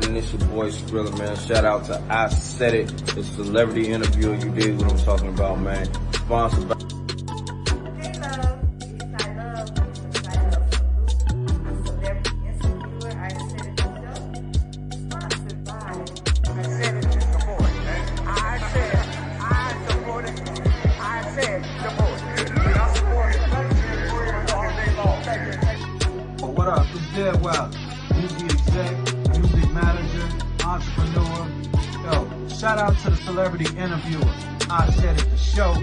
that? And it's your boy Skrilla, man. Shout out to I Said It, the celebrity interview. You did what I'm talking about, man. Sponsored by What up? It's Dead Wild, music exec, music manager, entrepreneur. Yo, shout out to the celebrity interviewer. I Said It, the show.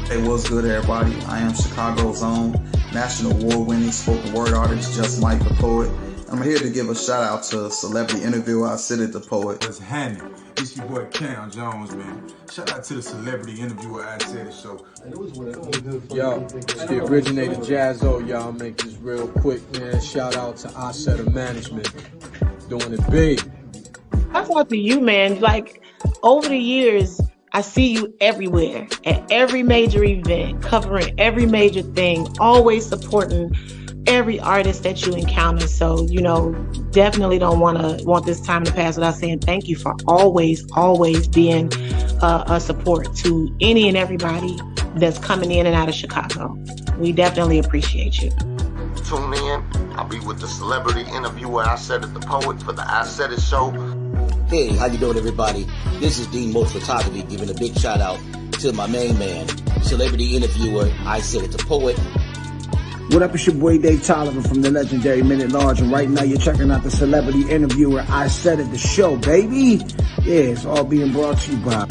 Hey, what's good, everybody? I am Chicago's own national award-winning spoken word artist, Just Mike the Poet. I'm here to give a shout out to celebrity interviewer I Said It, the Poet. What's happening? It's your boy Cam Jones, man. Shout out to the celebrity interviewer I Said It show. Yo, it's the originator Jazzo, y'all. Make this real quick, man. Shout out to I Said It Management. Doing it big. That's out to you, man. Like, over the years, I see you everywhere, at every major event, covering every major thing, always supporting every artist that you encounter. So, definitely don't want this time to pass without saying thank you for always being a support to any and everybody that's coming in and out of Chicago. We definitely appreciate you. Tune in. I'll be with the celebrity interviewer I Said It, the Poet, for the I Said It show. Hey, how you doing, everybody? This is Dean Most Photography giving a big shout out to my main man, celebrity interviewer I Said It, the Poet. What up, it's your boy Dave Tolliver from the legendary Minute Large, and right now you're checking out the celebrity interviewer I Said It, the show, baby. Yeah, it's all being brought to you by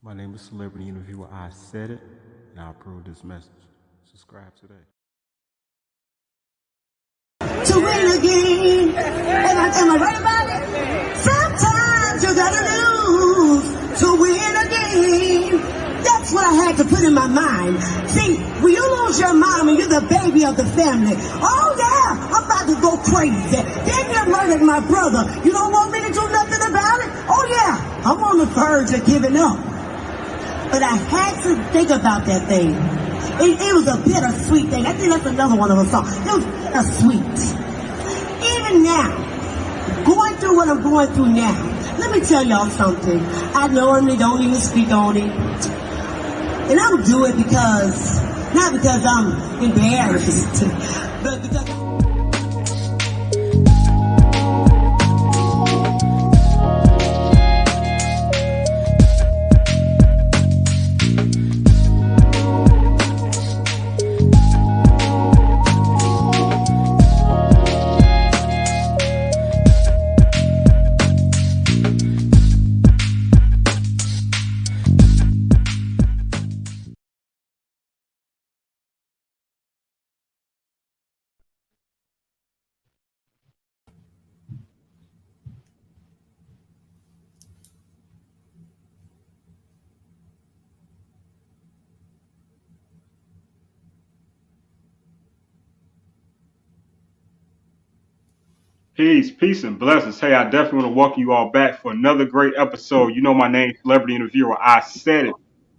My name is celebrity interviewer I Said It, and I approve this message. Subscribe today. To win again. Am I right about it? Sometimes you gotta lose to win again. That's what I had to put in my mind. See, when you lose your mom and you're the baby of the family, oh yeah, I'm about to go crazy. Then you murdered my brother. You don't want me to do nothing about it? Oh yeah, I'm on the verge of giving up. But I had to think about that thing. It was a bittersweet thing. I think that's another one of the songs. It was bittersweet. Even now, going through what I'm going through now, let me tell y'all something. I normally don't even speak on it. And I don't do it not because I'm embarrassed, but because Peace, and blessings. Hey, I definitely want to welcome you all back for another great episode. You know my name, celebrity interviewer. I Said It,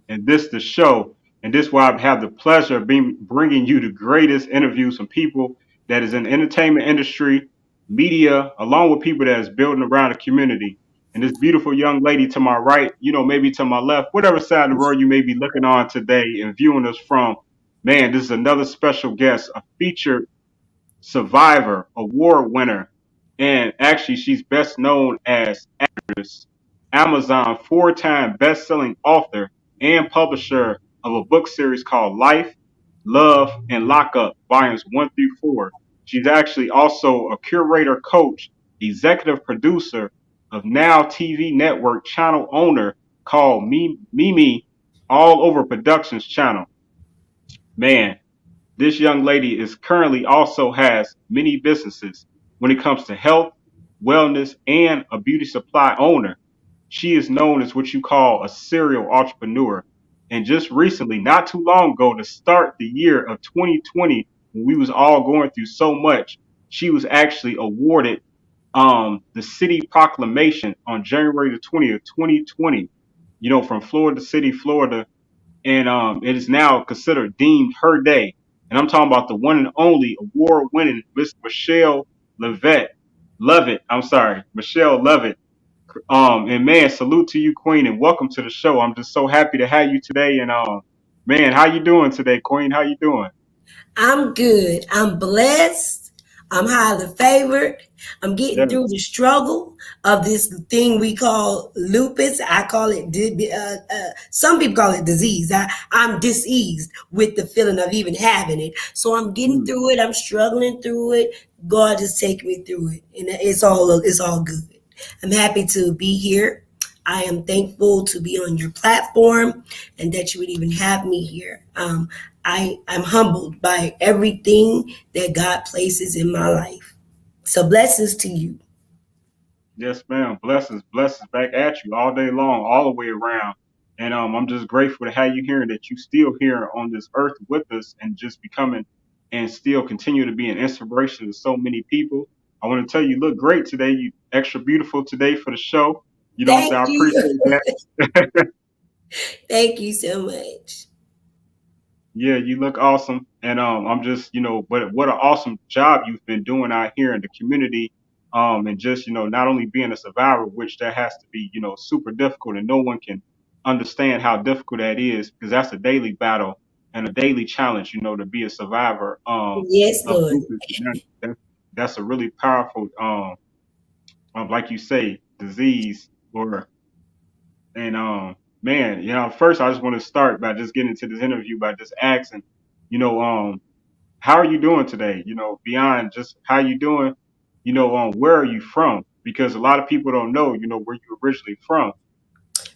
and this the show, and this where I have the pleasure of bringing you the greatest interviews from people that is in the entertainment industry, media, along with people that is building around the community. And this beautiful young lady to my right, maybe to my left, whatever side of the world you may be looking on today and viewing us from, man, this is another special guest, a featured survivor, award winner. And actually, she's best known as actress, Amazon 4-time best-selling author and publisher of a book series called Life, Love, and Lockup, volumes 1 through 4. She's actually also a curator, coach, executive producer of Now TV network channel owner called Mimi All Over Productions channel. Man, this young lady is currently also has many businesses when it comes to health, wellness, and a beauty supply owner. She is known as what you call a serial entrepreneur. And just recently, not too long ago, to start the year of 2020, when we was all going through so much, she was actually awarded the City Proclamation on January the 20th, 2020. from Florida City, Florida, and it is now considered deemed her day. And I'm talking about the one and only award-winning Miss Michelle Lovett. I'm sorry, Michelle Lovett. And man, salute to you, Queen, and welcome to the show. I'm just so happy to have you today. And man, how you doing today, Queen? How you doing? I'm good. I'm blessed. I'm highly favored. I'm getting through the struggle of this thing we call lupus. I call it, some people call it disease. I'm diseased with the feeling of even having it. So I'm getting through it. I'm struggling through it. God is taking me through it. And it's all good. I'm happy to be here. I am thankful to be on your platform and that you would even have me here. I'm humbled by everything that God places in my life. So blessings to you. Yes, ma'am. Blessings back at you all day long, all the way around. And I'm just grateful to have you here and that you still here on this earth with us and just becoming and still continue to be an inspiration to so many people. I want to tell you, look great today. You extra beautiful today for the show. You know what I'm saying? I appreciate that. Thank you so much. Yeah, you look awesome. And I'm just, but what an awesome job you've been doing out here in the community. And just, not only being a survivor, which that has to be, super difficult, and no one can understand how difficult that is, because that's a daily battle and a daily challenge, to be a survivor yes, of Lord. lupus. That's a really powerful like you say, disease man, first I just want to start by just getting into this interview by just asking, how are you doing today? Beyond just how you doing, where are you from? Because a lot of people don't know, where you originally from.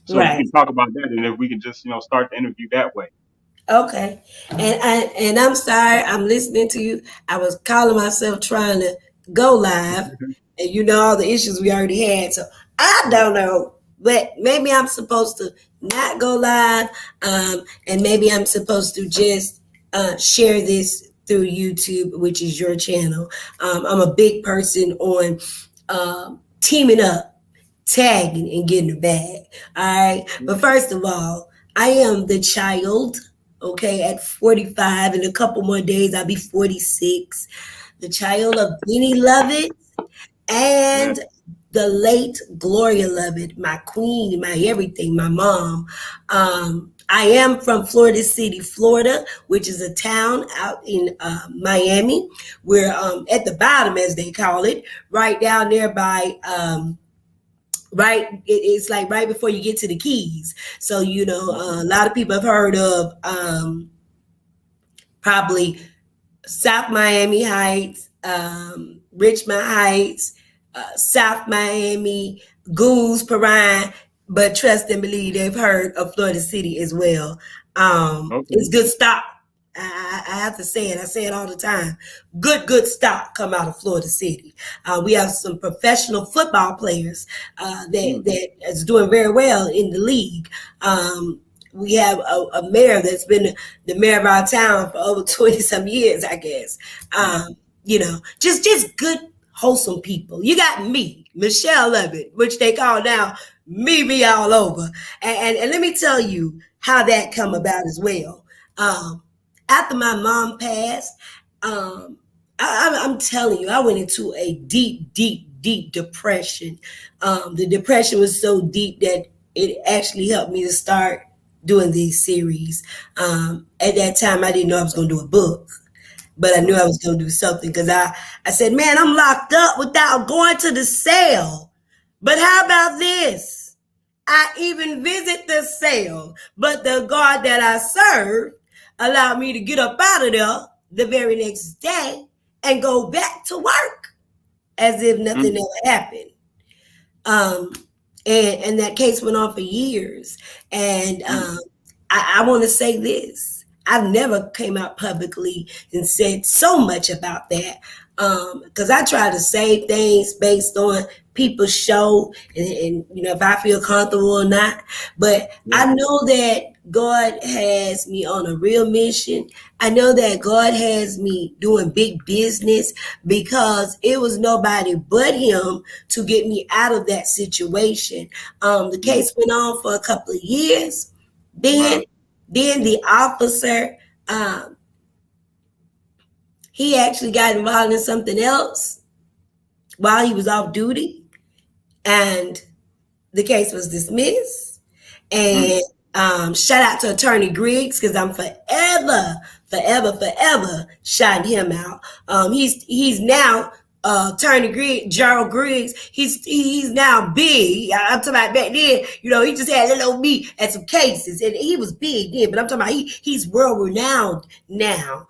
So we can talk about that, and if we can just, start the interview that way. Okay. And I'm sorry, I'm listening to you. I was calling myself trying to go live, and all the issues we already had. So I don't know, but maybe I'm supposed to not go live, and maybe I'm supposed to just share this through YouTube, which is your channel. I'm a big person on teaming up, tagging, and getting a bag. All right. But first of all, I am the child. Okay, at 45, in a couple more days, I'll be 46. The child of Benny Lovett and the late Gloria Lovett, my queen, my everything, my mom. I am from Florida City, Florida, which is a town out in Miami. We're at the bottom, as they call it, right down there by it's like right before you get to the Keys. So a lot of people have heard of probably South Miami Heights, Richmond Heights, South Miami, Goose, Perrine, but trust and believe they've heard of Florida City as well. It's good stock. I have to say it. I say it all the time. Good stock come out of Florida City. We have some professional football players that is doing very well in the league. We have a mayor that's been the mayor of our town for over 20 some years, I guess. Just good, wholesome people. You got me, Michelle Lovett, which they call now me all over. And let me tell you how that come about as well. After my mom passed, I'm telling you, I went into a deep depression. The depression was so deep that it actually helped me to start doing these series. At that time, I didn't know I was going to do a book, but I knew I was going to do something because I said, man, I'm locked up without going to the cell. But how about this? I even visit the cell, but the God that I serve allowed me to get up out of there the very next day and go back to work as if nothing ever happened. And that case went on for years. And I want to say this. I've never came out publicly and said so much about that because I try to say things based on people's show and if I feel comfortable or not. But I know that God has me on a real mission. I know that God has me doing big business because it was nobody but him to get me out of that situation. The case went on for a couple of years. Then the officer, he actually got involved in something else while he was off duty, and the case was dismissed. And shout out to Attorney Griggs, because I'm forever shouting him out. He's now Attorney Griggs, Gerald Griggs. He's now big. I'm talking about back then. You know, he just had little old me at some cases, and he was big then. But I'm talking about he's world renowned now.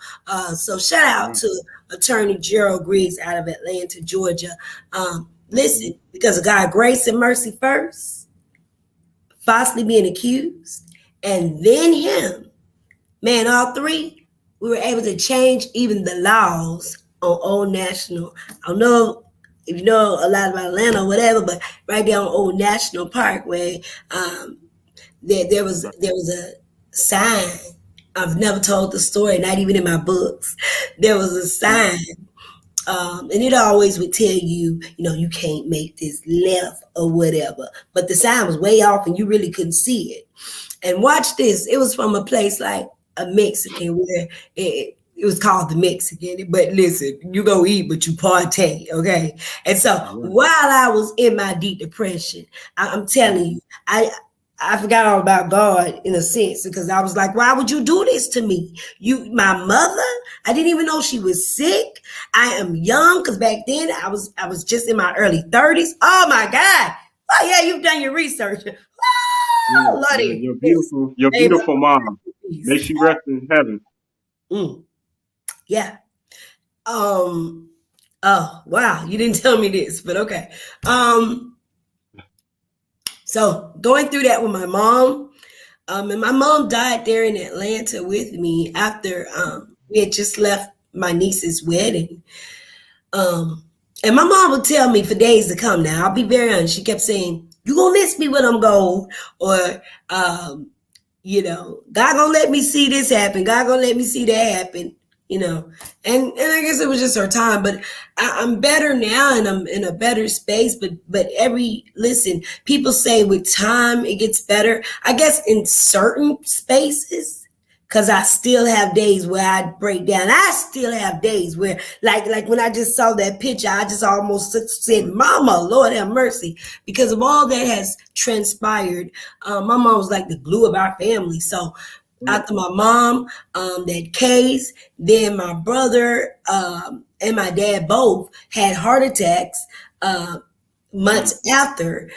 So shout out to Attorney Gerald Griggs out of Atlanta, Georgia. Listen, because of God's grace and mercy first, falsely being accused, and then him, man, all three, we were able to change even the laws on Old National. I don't know if you know a lot about Atlanta or whatever, but right there on Old National Parkway, there was a sign. I've never told the story, not even in my books. There was a sign. And it always would tell you, you can't make this left or whatever. But the sign was way off and you really couldn't see it. And watch this. It was from a place like a Mexican where it was called the Mexican. But listen, you go eat, but you partay, okay? And so while I was in my deep depression, I'm telling you, I forgot all about God in a sense, because I was like, why would you do this to me? My mother, I didn't even know she was sick. I am young, because back then I was just in my early 30s. Oh my God. Oh yeah, you've done your research. Oh, Lordy. You're beautiful mom. May she rest in heaven. Yeah. Oh, wow. You didn't tell me this, but okay. So going through that with my mom, and my mom died there in Atlanta with me after we had just left my niece's wedding. And my mom would tell me for days to come now, I'll be very honest, she kept saying, you gonna miss me when I'm gone, or God gonna let me see this happen, God gonna let me see that happen. And I guess it was just her time, but I'm better now and I'm in a better space. But listen, people say with time it gets better. I guess in certain spaces, because I still have days where I break down. I still have days where, like when I just saw that picture, I just almost said, Mama, Lord have mercy, because of all that has transpired. My mom was like the glue of our family. So after my mom, that case, then my brother and my dad both had heart attacks months after.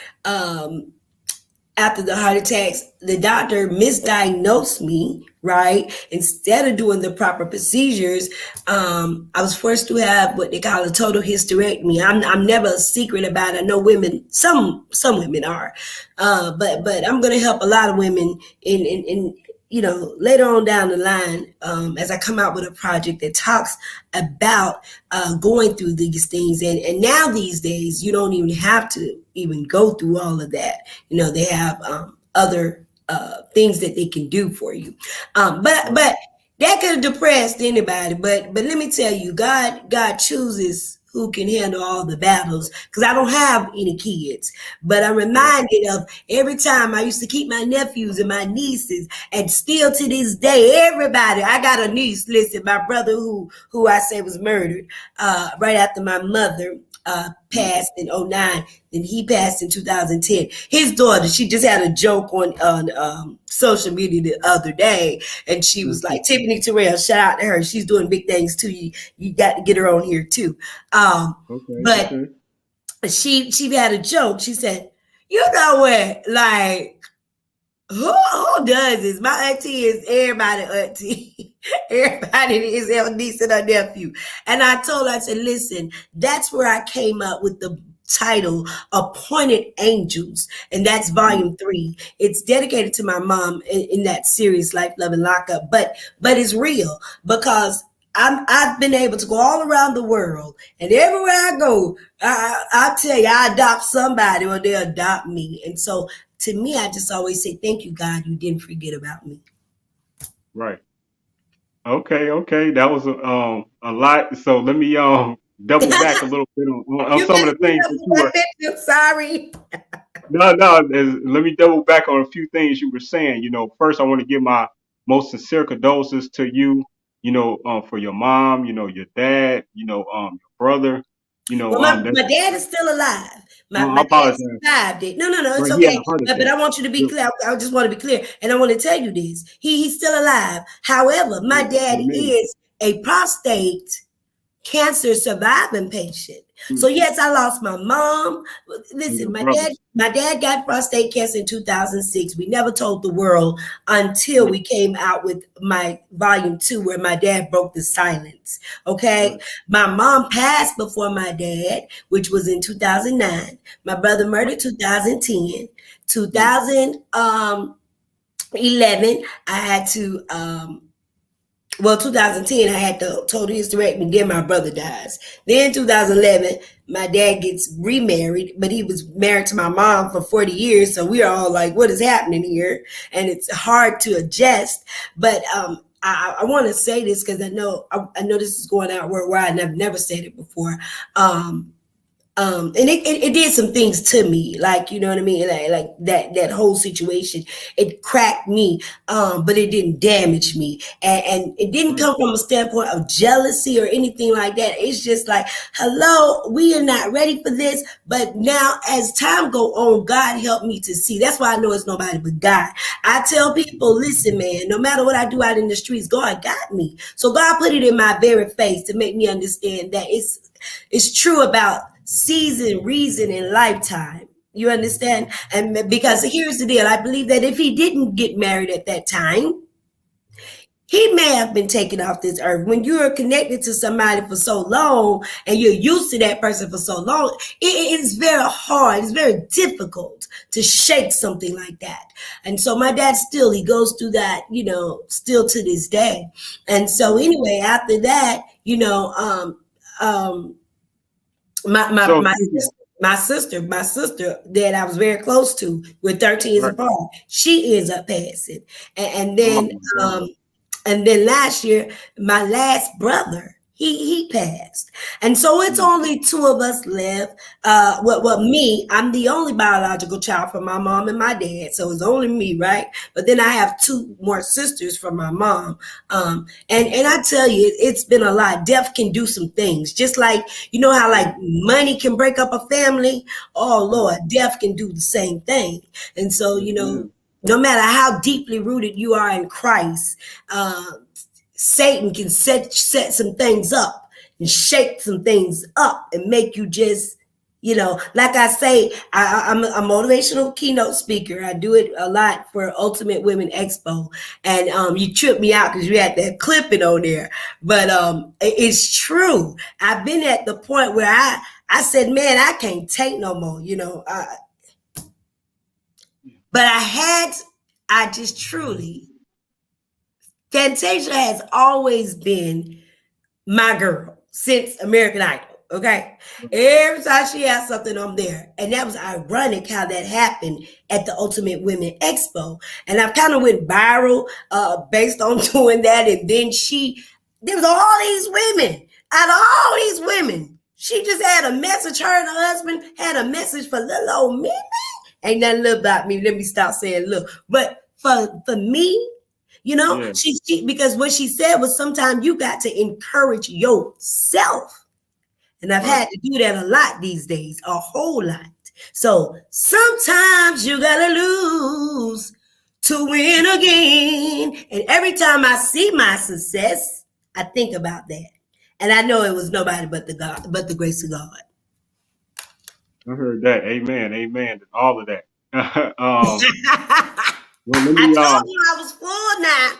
After the heart attacks, the doctor misdiagnosed me, right? Instead of doing the proper procedures, I was forced to have what they call a total hysterectomy. I'm never a secret about it. I know women, some women are, but I'm going to help a lot of women in later on down the line, as I come out with a project that talks about going through these things. And now these days, you don't even have to even go through all of that. They have other things that they can do for you. But that could have depressed anybody. But let me tell you, God chooses who can handle all the battles, because I don't have any kids. But I'm reminded of every time I used to keep my nephews and my nieces, and still to this day, everybody, I got a niece, listen, my brother who I say was murdered right after my mother passed in 2009, then he passed in 2010. His daughter, she just had a joke on social media the other day, and she was like, Tiffany Terrell, shout out to her. She's doing big things too. You got to get her on here too. But she had a joke. She said, you know what, like, who does this? My auntie is everybody auntie. Everybody is their niece and her nephew. And I told her, I said, listen, that's where I came up with the title Appointed Angels, and that's volume 3. It's dedicated to my mom in that series, Life, Love, and Lockup. But it's real, because I've been able to go all around the world, and everywhere I go, I tell you, I adopt somebody or they adopt me. And so to me, I just always say, thank you, God, you didn't forget about me. Right. Okay. That was a lot. So let me double back a little bit on You some of better the get things up that with you that were. picture. Sorry. Let me double back on a few things you were saying. First I want to give my most sincere condolences to you. For your mom. Your dad. Your brother. Well, That. my dad is still alive. My I dad apologize. survived it. No, it's Right. He had okay. a heart But attack. I want you to be Yep. clear. I just want to be clear. And I want to tell you this. He's still alive. However, my dad Amen. is a prostate cancer surviving patient. Mm. So yes, I lost my mom. And Listen, your brother. my dad got prostate cancer in 2006. We never told the world until Right. we came out with my volume 2 where my dad broke the silence. Okay. Right. My mom passed before my dad, which was in 2009. My brother murdered 2010. 2011, I had to 2010, I had to total hysterectomy. Then my brother dies. Then 2011, my dad gets remarried, but he was married to my mom for 40 years. So we are all like, what is happening here? And it's hard to adjust. But I want to say this because I know this is going out worldwide, and I've never said it before. And it did some things to me, like, you know what I mean, like that whole situation. It cracked me, but it didn't damage me, and it didn't come from a standpoint of jealousy or anything like that. It's just like, hello, we are not ready for this. But now, as time go on, God helped me to see. That's why I know it's nobody but God. I tell people, listen, man, no matter what I do out in the streets, God got me. So God put it in my very face to make me understand that it's true about season, reason, and lifetime. You understand? And because here's the deal, I believe that if he didn't get married at that time, he may have been taken off this earth. When you're connected to somebody for so long and you're used to that person for so long, it is very hard. It's very difficult to shake something like that. And so my dad still, he goes through that, still to this day. And so anyway, after that, my my So my my sister that I was very close to, with 13 years right. apart, she ends up passing, and then Oh my God. last year my last brother, he passed, and so it's only two of us left. Me, I'm the only biological child from my mom and my dad, so it's only me, right? But then I have two more sisters from my mom, and I tell you, it's been a lot. Death can do some things, just like, you know how like money can break up a family. Oh Lord, death can do the same thing. And so, no matter how deeply rooted you are in Christ, Satan can set some things up and shake some things up and make you just, like I say, I'm a motivational keynote speaker. I do it a lot for Ultimate Women Expo. And you tripped me out because you had that clipping on there. But it's true. I've been at the point where I said, man, I can't take no more, but I just truly, Fantasia has always been my girl since American Idol. Okay. Every time she has something, I'm there. And that was ironic how that happened at the Ultimate Women Expo. And I kind of went viral based on doing that. And then there was all these women. Out of all these women, she just had a message. Her and her husband had a message for little old me. Ain't nothing little about me. Let me stop saying little. But for me, she because what she said was, sometimes you got to encourage yourself. And I've had to do that a lot these days, a whole lot. So sometimes you gotta lose to win again. And every time I see my success, I think about that. And I know it was nobody but the grace of God. I heard that. Amen. Amen. All of that. Well, let I me told you I was full now.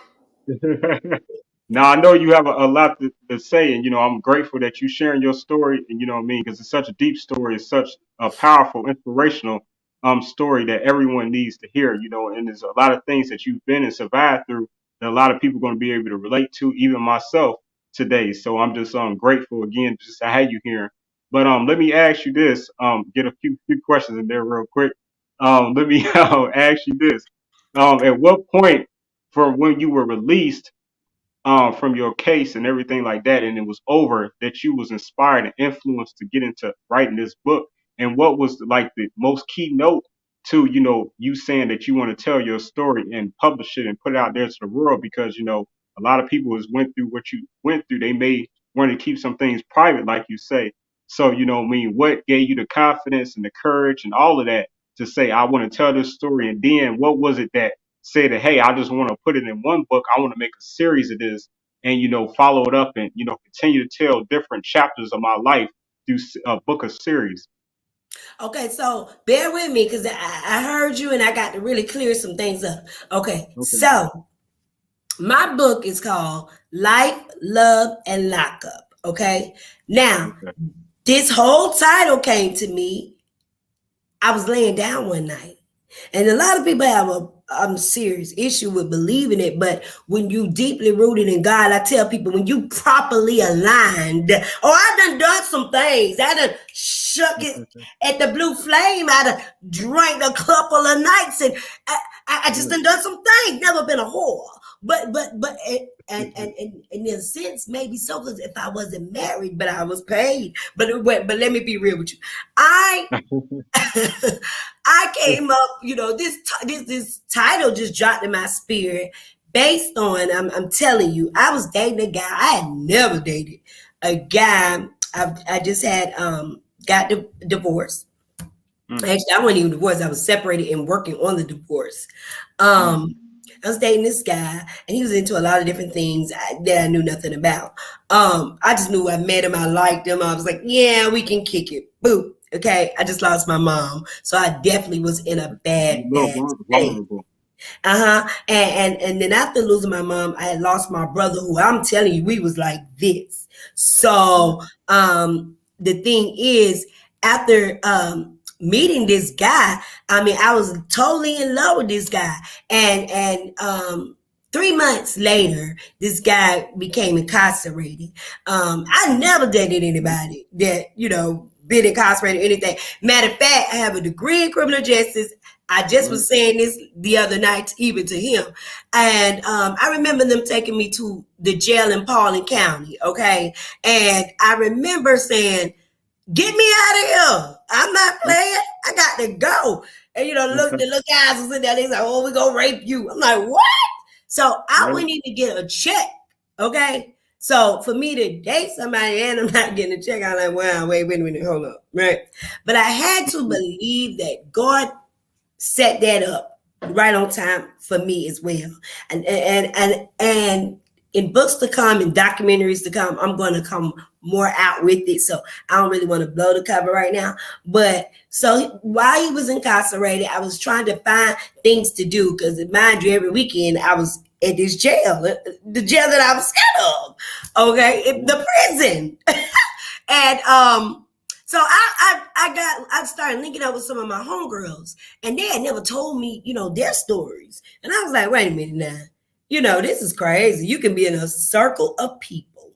Now I know you have a lot to say, and I'm grateful that you sharing your story, and you know what I mean, because it's such a deep story, it's such a powerful, inspirational story that everyone needs to hear, and there's a lot of things that you've been and survived through that a lot of people are going to be able to relate to, even myself today. So I'm just grateful again just to have you here. But let me ask you this, get a few questions in there real quick. Let me ask you this. At what point from when you were released from your case and everything like that, and it was over, that you was inspired and influenced to get into writing this book? And what was like the most keynote to, you saying that you want to tell your story and publish it and put it out there to the world? Because, a lot of people has went through what you went through. They may want to keep some things private, like you say. So, I mean, what gave you the confidence and the courage and all of that to say, I want to tell this story? And then what was it that say that, hey, I just want to put it in one book. I want to make a series of this and, follow it up and, continue to tell different chapters of my life through a book of series. Okay, so bear with me because I heard you and I got to really clear some things up. Okay. So my book is called Life, Love, and Lockup. Okay. Now, this whole title came to me. I was laying down one night. And a lot of people have a serious issue with believing it, but when you deeply rooted in God, I tell people, when you properly aligned, I done some things. I done shook it at the blue flame. I done drank a couple of nights, and I just done some things. Never been a whore, but and in a sense, maybe so, because if I wasn't married, but I was paid. But let me be real with you. I came up, this title just dropped in my spirit based on, I'm telling you, I was dating a guy. I had never dated a guy. I just had got divorced. Actually, I wasn't even divorced. I was separated and working on the divorce. I was dating this guy, and he was into a lot of different things that I knew nothing about. I just knew I met him. I liked him. I was like, yeah, we can kick it. Boom. Okay. I just lost my mom. So I definitely was in a bad state. And then after losing my mom, I had lost my brother, who I'm telling you, we was like this. So the thing is, after meeting this guy, I mean, I was totally in love with this guy. And 3 months later, this guy became incarcerated. I never dated anybody that, been incarcerated or anything. Matter of fact, I have a degree in criminal justice. I just was saying this the other night, even to him. And I remember them taking me to the jail in Paulding County, okay? And I remember saying, get me out of here. I'm not playing. I got to go. And, the little guys was in there. They like, oh, we're going to rape you. I'm like, what? So I wouldn't even get a check, okay? So for me to date somebody and I'm not getting a check, I'm like, wow, wait a minute, hold up, right? But I had to believe that God set that up right on time for me as well. And in books to come and documentaries to come, I'm going to come more out with it. So I don't really want to blow the cover right now. But so while he was incarcerated, I was trying to find things to do because, mind you, every weekend I was at this jail, the jail that I was scared of, okay, the prison. And so I started linking up with some of my homegirls, and they had never told me, their stories. And I was like, wait a minute now, this is crazy. You can be in a circle of people,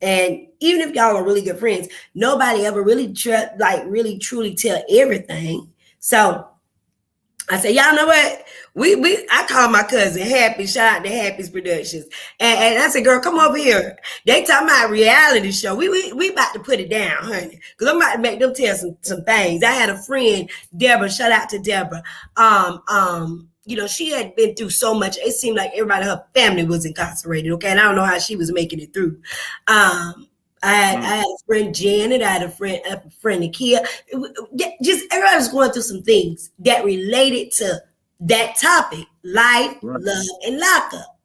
and even if y'all are really good friends, nobody ever really really truly tell everything. So I said, y'all know what? I call my cousin Happy. Shout out to Happy's Productions. And I said, girl, come over here. They talking about reality show. We about to put it down, honey. Because I'm about to make them tell some things. I had a friend, Deborah. Shout out to Deborah. She had been through so much. It seemed like everybody in her family was incarcerated. Okay. And I don't know how she was making it through. I had a friend Janet, I had a friend Nakia. Just everybody was going through some things that related to that topic, life, love, and lockup.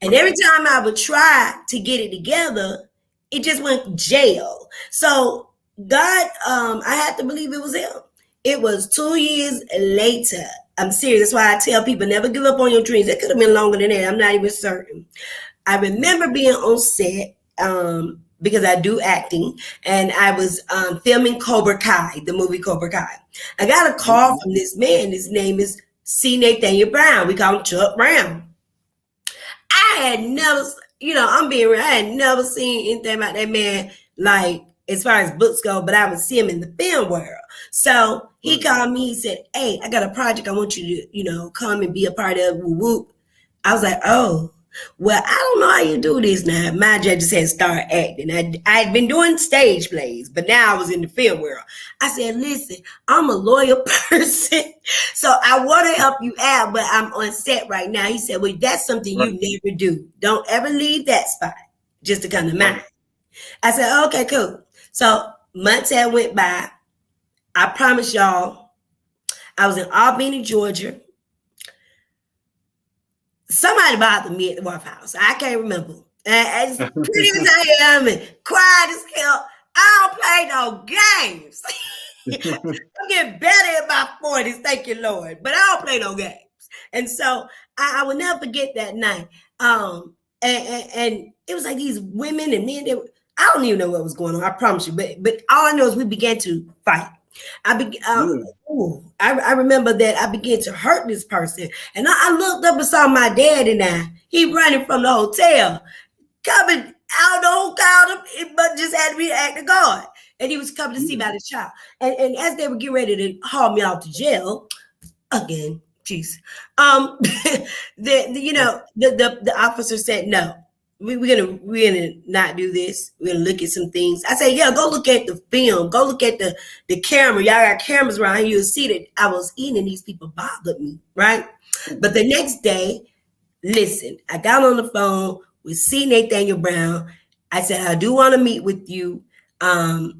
And every time I would try to get it together, it just went jail. So God, I had to believe it was him. It was 2 years later. I'm serious. That's why I tell people, never give up on your dreams. It could have been longer than that. I'm not even certain. I remember being on set, because I do acting, and I was filming Cobra Kai, the movie Cobra Kai. I got a call from this man. His name is C. Nathaniel Brown. We call him Chuck Brown. I had never, I'm being real, I had never seen anything about that man like as far as books go, but I would see him in the film world. So he called me, he said, hey, I got a project I want you to, come and be a part of. Woo whoop. I was like, oh, well, I don't know how you do this now. Mind you, I just had to start acting. I had been doing stage plays, but now I was in the film world. I said, listen, I'm a loyal person, so I want to help you out, but I'm on set right now. He said, well, that's something you never do. Don't ever leave that spot just to come to mine. I said, okay, cool. So months had went by. I promise y'all, I was in Albany, Georgia. Somebody bothered me at the Waffle House. I can't remember. As pretty as I am and quiet as hell, I don't play no games. I'm getting better in my 40s, thank you, Lord. But I don't play no games. And so I will never forget that night. And it was like these women and men, I don't even know what was going on, I promise you. But all I know is we began to fight. I remember that I began to hurt this person. And I looked up and saw my dad and he running from the hotel, coming out the hotel, but just had to be at the guard. And he was coming to see about his child. And as they were getting ready to haul me out to jail, again, jeez, the officer said, no, we're gonna not do this. We're gonna look at some things. I said, yeah, go look at the film. Go look at the camera. Y'all got cameras around here. You'll see that I was eating and these people bothered me, right? But the next day, listen, I got on the phone with C. Nathaniel Brown. I said, I do want to meet with you. I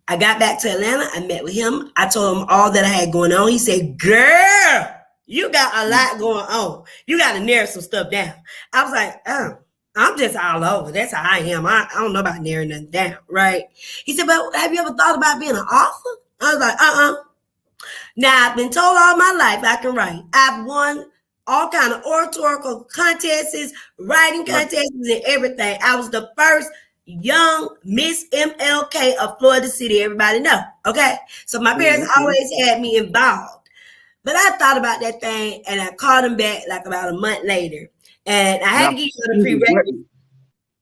got back to Atlanta. I met with him. I told him all that I had going on. He said, girl, you got a lot going on. You got to narrow some stuff down. I was like, oh. I'm just all over. That's how I am. I don't know about narrowing nothing down, right? He said, but have you ever thought about being an author? I was like, Now, I've been told all my life I can write. I've won all kind of oratorical contests, writing contests, and everything. I was the first young Miss MLK of Florida City. Everybody know, okay? So my parents always had me involved. But I thought about that thing, and I called him back like about a month later. And I had to give you the prerequisite.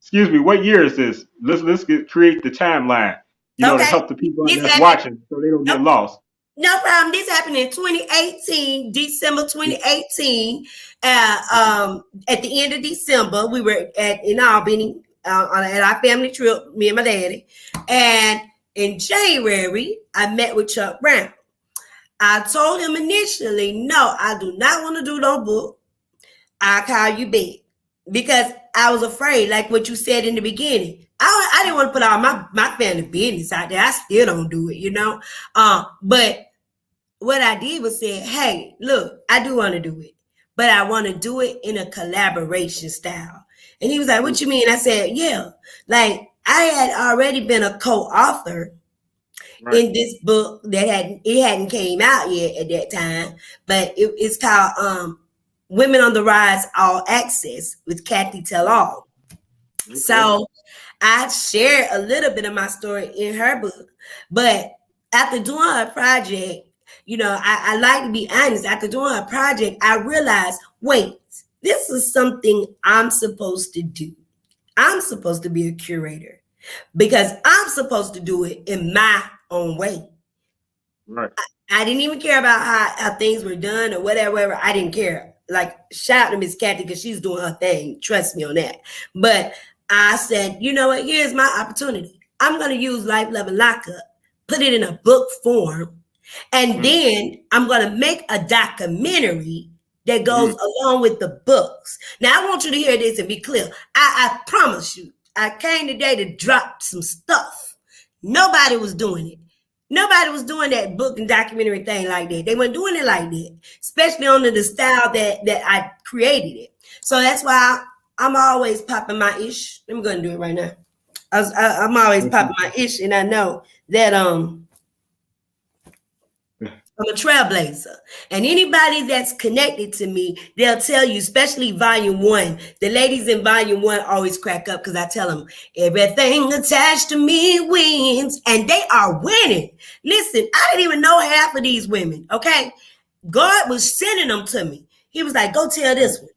Excuse me, what year is this? Let's create the timeline. To help the people that's watching so they don't get lost. No problem. This happened in 2018, December 2018. At the end of December, we were in Albany at our family trip, me and my daddy. And in January, I met with Chuck Brown. I told him initially, no, I do not want to do no book. I'll call you back, because I was afraid, like what you said in the beginning. I didn't want to put all my family business out there. I still don't do it, But what I did was say, hey, look, I do want to do it, but I want to do it in a collaboration style. And he was like, what you mean? I said, yeah, like I had already been a co-author in this book that hadn't came out yet at that time, but it's called Women on the Rise, All Access with Kathy Tell All. Okay. So I shared a little bit of my story in her book, but after doing her project, I like to be honest. After doing her project, I realized, wait, this is something I'm supposed to do. I'm supposed to be a curator because I'm supposed to do it in my own way. Right. I didn't even care about how things were done or whatever. I didn't care. Like, shout out to Miss Kathy because she's doing her thing. Trust me on that. But I said, you know what? Here's my opportunity. I'm going to use Life, Love, and Lockup, put it in a book form, and then I'm going to make a documentary that goes along with the books. Now, I want you to hear this and be clear. I promise you, I came today to drop some stuff. Nobody was doing it. Nobody was doing that book and documentary thing like that. They weren't doing it like that, especially under the style that I created it. So that's why I'm always popping my ish. I'm going to do it right now. I'm always popping my ish, and I know that I'm a trailblazer. And anybody that's connected to me, they'll tell you, especially volume 1. The ladies in volume 1 always crack up because I tell them, everything attached to me wins. And they are winning. Listen, I didn't even know half of these women, okay? God was sending them to me. He was like, go tell this one.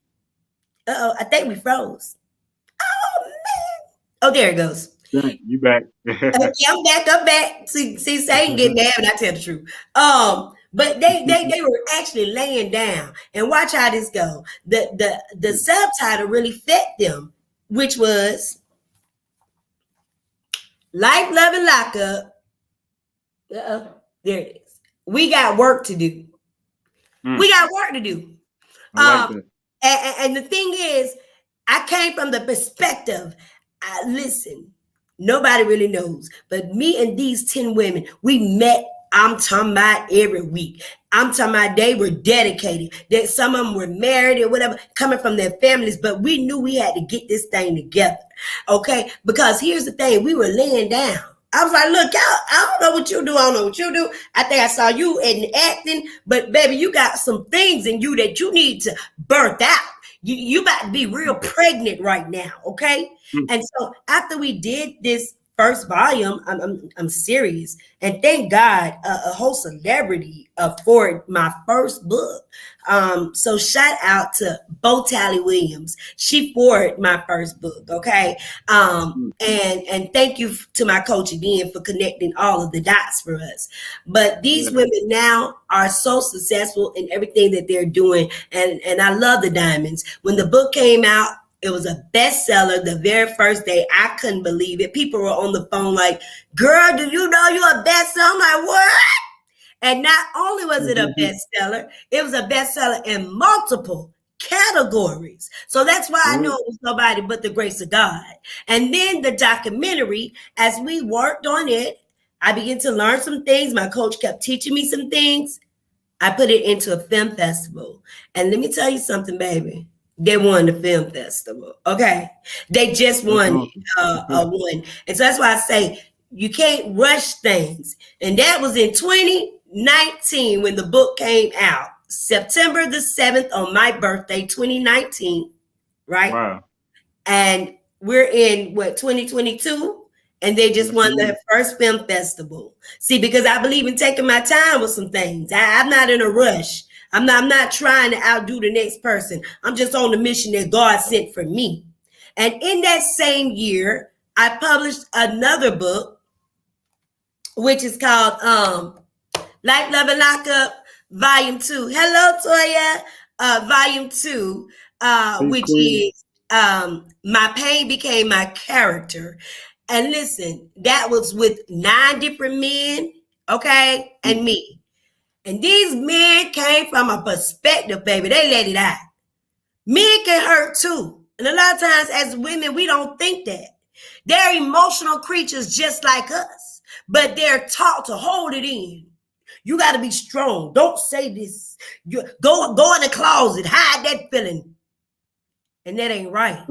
Uh-oh, I think we froze. Oh, man. Oh, there it goes. You back. Okay, I'm back. See, Satan get mad when I tell the truth. But they were actually laying down, and watch how this go. The subtitle really fit them, which was Life, Love, and Lockup. There it is. We got work to do. We got work to do. And the thing is, I came from the perspective. Listen, nobody really knows, but me and these 10 women, we met. I'm talking about every week. I'm talking about they were dedicated. That some of them were married or whatever, coming from their families, but we knew we had to get this thing together. Okay, because here's the thing: we were laying down. I was like, look, I don't know what you do. I don't know what you do. I think I saw you in acting, but baby, you got some things in you that you need to birth out. You about to be real pregnant right now, okay? And so after we did this first volume, I'm serious, and thank God a whole celebrity for my first book. So shout out to Bo Tally Williams. She forwarded my first book, okay? And thank you to my coach again for connecting all of the dots for us. But these women now are so successful in everything that they're doing, and I love the diamonds. When the book came out, it was a bestseller the very first day. I couldn't believe it. People were on the phone like, girl, do you know you're a bestseller? I'm like, what? And not only was it a bestseller, it was a bestseller in multiple categories. So that's why I know it was nobody but the grace of God. And then the documentary, as we worked on it, I began to learn some things. My coach kept teaching me some things. I put it into a film festival. And let me tell you something, baby. They won the film festival. Okay. They just won one. And so that's why I say you can't rush things. And that was in 2019 when the book came out. September the 7th on my birthday, 2019. Right? Wow. And we're in 2022? And they just won their first film festival. See, because I believe in taking my time with some things. I'm not in a rush. I'm not trying to outdo the next person. I'm just on the mission that God sent for me. And in that same year, I published another book, which is called Life, Love, and Lockup, Volume 2. Hello, Toya. Volume 2, which is My Pain Became My Character. And listen, that was with 9 different men, okay, and me. And these men came from a perspective, baby. They let it out. Men can hurt too. And a lot of times as women, we don't think that. They're emotional creatures just like us, but they're taught to hold it in. You got to be strong. Don't say this. You go in the closet, hide that feeling. And that ain't right.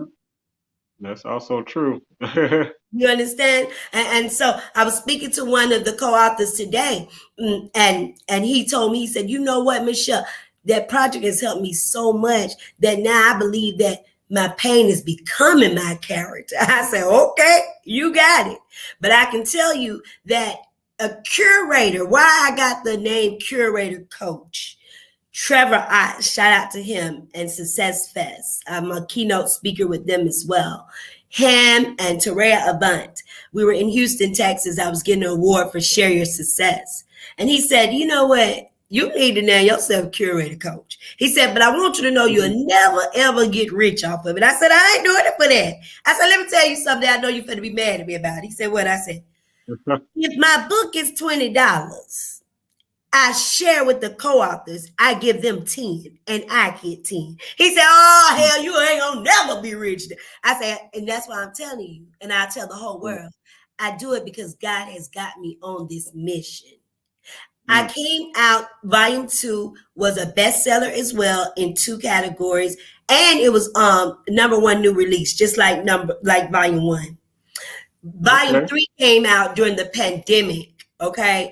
That's also true. You understand? And so I was speaking to one of the co-authors today, and he told me, he said, you know what, Michelle, that project has helped me so much that now I believe that my pain is becoming my character. I said, okay, you got it. But I can tell you that a curator, why I got the name curator coach, Trevor Ott, shout out to him, and Success Fest. I'm a keynote speaker with them as well. Him and Terea Avant. We were in Houston, Texas. I was getting an award for Share Your Success. And he said, you know what? You need to name yourself curator coach. He said, but I want you to know you'll never, ever get rich off of it. I said, I ain't doing it for that. I said, let me tell you something I know you're going to be mad at me about. He said, what? I said, if my book is $20, I share with the co-authors, I give them 10 and I get 10. He said, oh, hell, you ain't gonna never be rich. I said, and that's why I'm telling you, and I tell the whole world, I do it because God has got me on this mission. I came out, volume 2 was a bestseller as well in 2 categories. And it was #1 new release, just like volume 1. Volume 3 came out during the pandemic. Okay.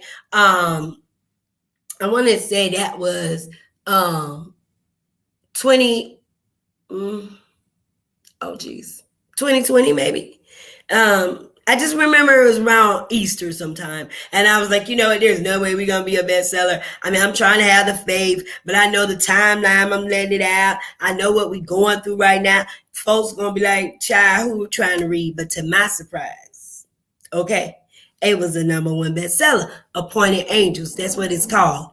I want to say that was 2020 maybe. I just remember it was around Easter sometime. And I was like, you know what, there's no way we're going to be a bestseller. I mean, I'm trying to have the faith, but I know the timeline, I'm letting it out. I know what we're going through right now. Folks are going to be like, child, who are trying to read? But to my surprise, Okay. It was the #1 bestseller. Appointed Angels. That's what it's called.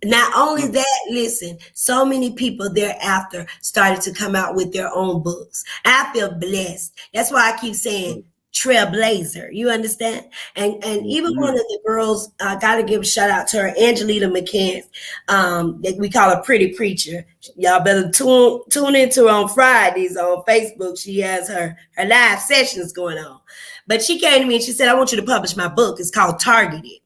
Not only that, listen, so many people thereafter started to come out with their own books. I feel blessed. That's why I keep saying trailblazer. You understand? And even one of the girls, I gotta give a shout out to her, Angelita McCants, that we call her Pretty Preacher. Y'all better tune into her on Fridays on Facebook. She has her live sessions going on. But she came to me and she said, I want you to publish my book. It's called Targeted.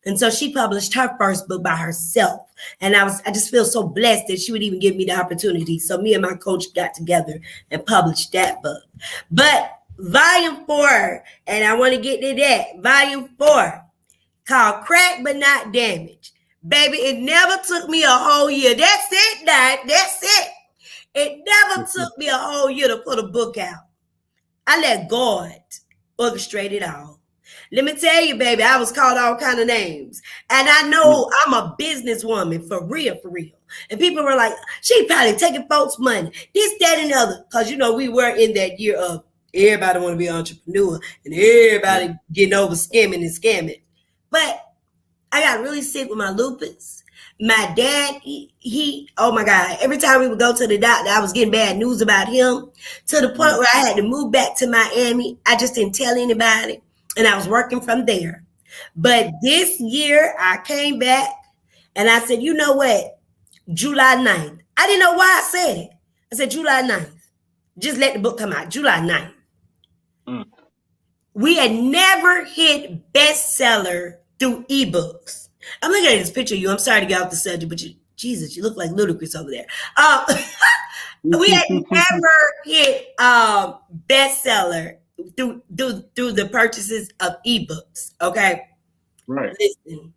And so she published her first book by herself. And I just feel so blessed that she would even give me the opportunity. So me and my coach got together and published that book. But volume 4, and I want to get to that, volume 4, called Crack But Not Damaged. Baby, it never took me a whole year. That's it, Dad. That's it. It never took me a whole year to put a book out. I let God orchestrate it all. Let me tell you, baby, I was called all kind of names. And I know I'm a businesswoman, for real, for real. And people were like, she probably taking folks' money, this, that, and the other. Because, you know, we were in that year of everybody want to be an entrepreneur and everybody getting over skimming and scamming. But I got really sick with my lupus. My dad, he oh my God, every time we would go to the doctor, I was getting bad news about him to the point where I had to move back to Miami. I just didn't tell anybody. And I was working from there. But this year I came back and I said, you know what? July 9th. I didn't know why I said it. I said, July 9th. Just let the book come out. July 9th. We had never hit bestseller through ebooks. I'm looking at this picture of you. I'm sorry to get off the subject, but Jesus, you look like Ludacris over there. We had never hit bestseller through the purchases of ebooks. Okay. Right. Listen,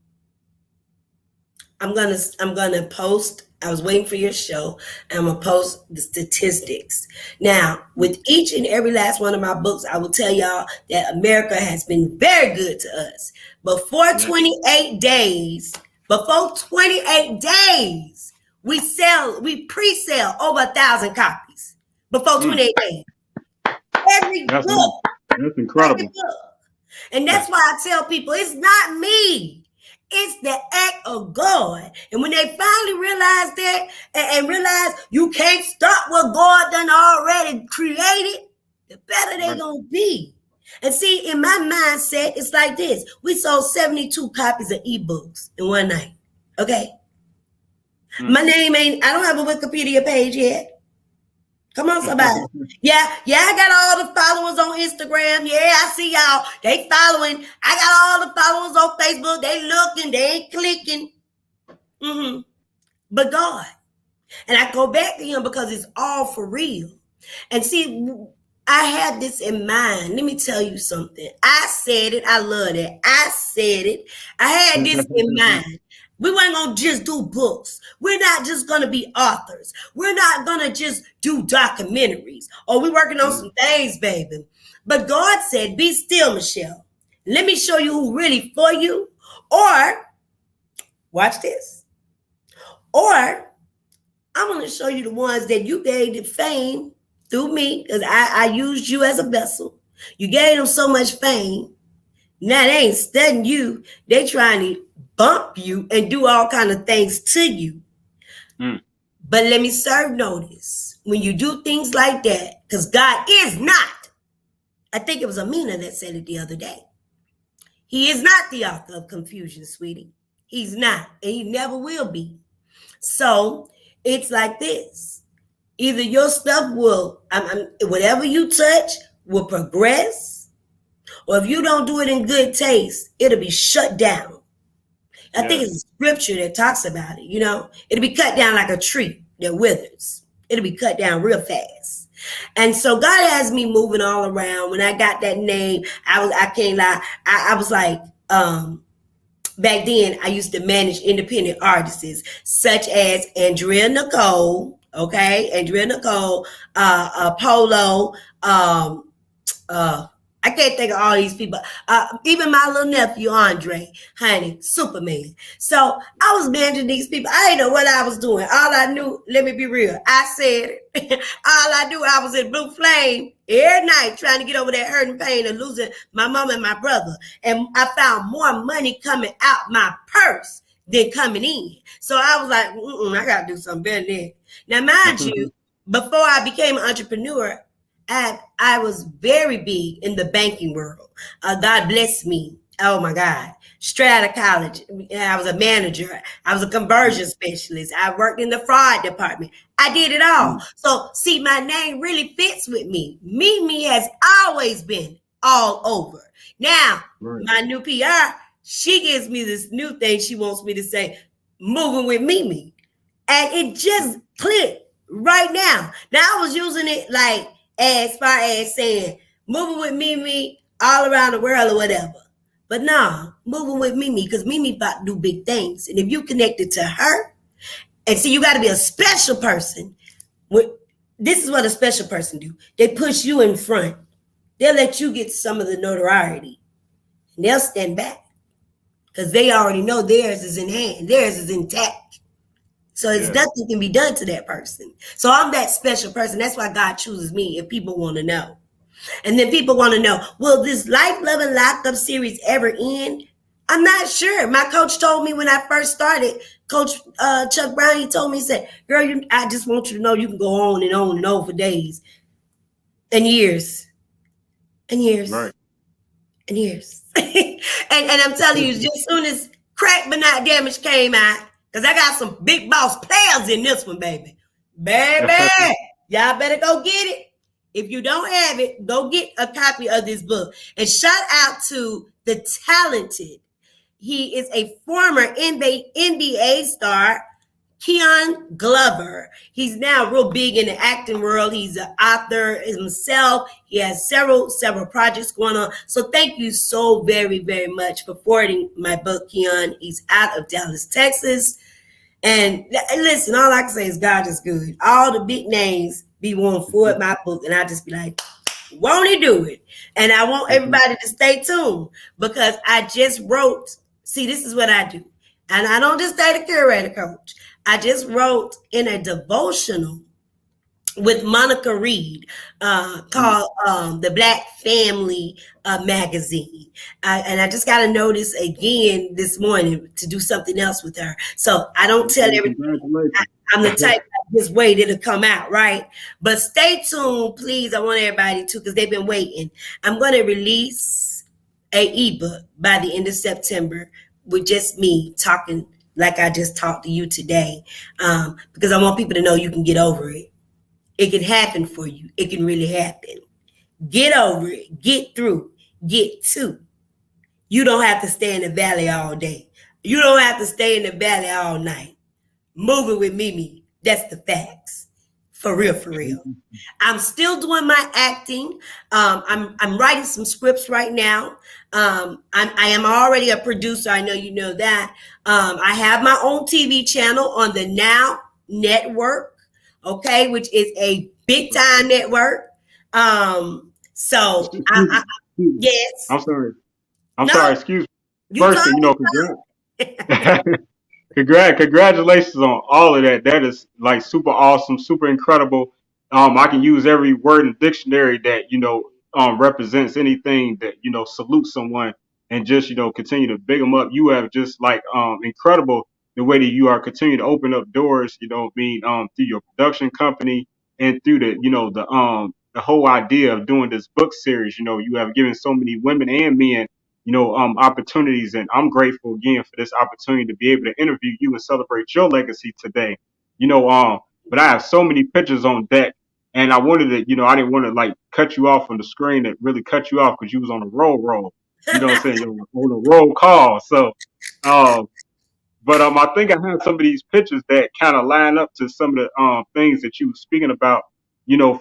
I'm gonna post. I was waiting for your show. I'm gonna post the statistics. Now, with each and every last one of my books, I will tell y'all that America has been very good to us. Before 28 days, we pre-sell over 1,000 copies before 28 days. Every book. That's incredible. And that's why I tell people it's not me. It's the act of God. And when they finally realize that and realize you can't stop what God done already created, the better they're going to be. And see, in my mindset, it's like this. We sold 72 copies of ebooks in one night. Okay? My name I don't have a Wikipedia page yet. Come on, somebody. Yeah, I got all the followers on Instagram. Yeah, I see y'all. They following. I got all the followers on Facebook. They looking. They ain't clicking. But God. And I go back to him because it's all for real. And see, I had this in mind. Let me tell you something. I said it. I love it. I said it. I had this in mind. We weren't going to just do books. We're not just going to be authors. We're not going to just do documentaries. Oh, we're working on some things, baby. But God said, be still, Michelle. Let me show you who really for you. Or, watch this. Or, I'm going to show you the ones that you gave the fame through me, because I used you as a vessel. You gave them so much fame. Now they ain't studying you. They trying to bump you and do all kind of things to you. But let me serve notice. When you do things like that, because God is not, I think it was Amina that said it the other day. He is not the author of confusion, sweetie. He's not, and he never will be. So it's like this. Either your stuff will, whatever you touch will progress, or if you don't do it in good taste, it'll be shut down. I think it's a scripture that talks about it, you know. It'll be cut down like a tree that withers. It'll be cut down real fast. And so God has me moving all around. When I got that name, I can't lie. I was like, back then I used to manage independent artists such as Andrea Nicole, Polo. I I can't think of all these people. Even my little nephew, Andre, honey, Superman. So I was managing these people. I didn't know what I was doing. All I knew, let me be real, I said it. All I knew, I was in Blue Flame every night trying to get over that hurt and pain of losing my mom and my brother. And I found more money coming out my purse than coming in. So I was like, I got to do something better than that. Now, mind you, before I became an entrepreneur, I was very big in the banking world. God bless me. Oh my God. Straight out of college. I was a manager. I was a conversion specialist. I worked in the fraud department. I did it all. So see, my name really fits with me. Mimi has always been all over. Now, my new PR, she gives me this new thing she wants me to say, moving with Mimi. And it just clicked right now. Now I was using it like as far as saying moving with Mimi all around the world or whatever. But nah, moving with Mimi, because Mimi about to do big things. And if you connected to her, and see, you got to be a special person. This is what a special person do. They push you in front. They'll let you get some of the notoriety. And they'll stand back. Because they already know theirs is in hand. Theirs is intact. So it's nothing can be done to that person. So I'm that special person. That's why God chooses me if people want to know. And then people want to know, will this Life, Love, and Locked Up series ever end? I'm not sure. My coach told me when I first started, Coach Chuck Brown, he told me, he said, girl, I just want you to know you can go on and on and on for days and years and years and years. and I'm telling you, just as soon as Crack But Not Damaged came out, because I got some big boss players in this one, baby. Baby, y'all better go get it. If you don't have it, go get a copy of this book. And shout out to the talented. He is a former NBA star, Keon Glover. He's now real big in the acting world. He's an author himself. He has several projects going on. So thank you so very, very much for forwarding my book, Keon. He's out of Dallas, Texas. And listen, all I can say is God is good. All the big names be wanting to forward my book, and I just be like, won't he do it? And I want everybody to stay tuned because I just wrote, see, this is what I do. And I don't just stay the curator coach. I just wrote in a devotional with Monica Reed called The Black Family Magazine. And I just got a notice again this morning to do something else with her. So I don't tell everybody. I'm the type that just wait, it'll come out, right? But stay tuned, please. I want everybody to, because they've been waiting. I'm going to release a ebook by the end of September with just me talking like I just talked to you today, because I want people to know you can get over it. It can happen for you. It can really happen. Get over it. Get through. Get to. You don't have to stay in the valley all day. You don't have to stay in the valley all night. Moving with Mimi. That's the facts. For real, for real. I'm still doing my acting. I'm writing some scripts right now. I am already a producer. I know you know that. I have my own TV channel on the Now Network. Okay, which is a big time network. So yes. I'm sorry. Excuse me. First, congratulations on all of that. That is like super awesome, super incredible. I can use every word in the dictionary that represents anything that salutes someone and just continue to big them up. You have just like incredible the way that you are continuing to open up doors. Through your production company and through the whole idea of doing this book series. You have given so many women and men opportunities, and I'm grateful again for this opportunity to be able to interview you and celebrate your legacy today. But I have so many pictures on deck, and I wanted to, I didn't want to like cut you off on the screen and really cut you off because you was on a roll. You know what I'm saying? You were on a roll call. So, but I think I have some of these pictures that kind of line up to some of the things that you were speaking about.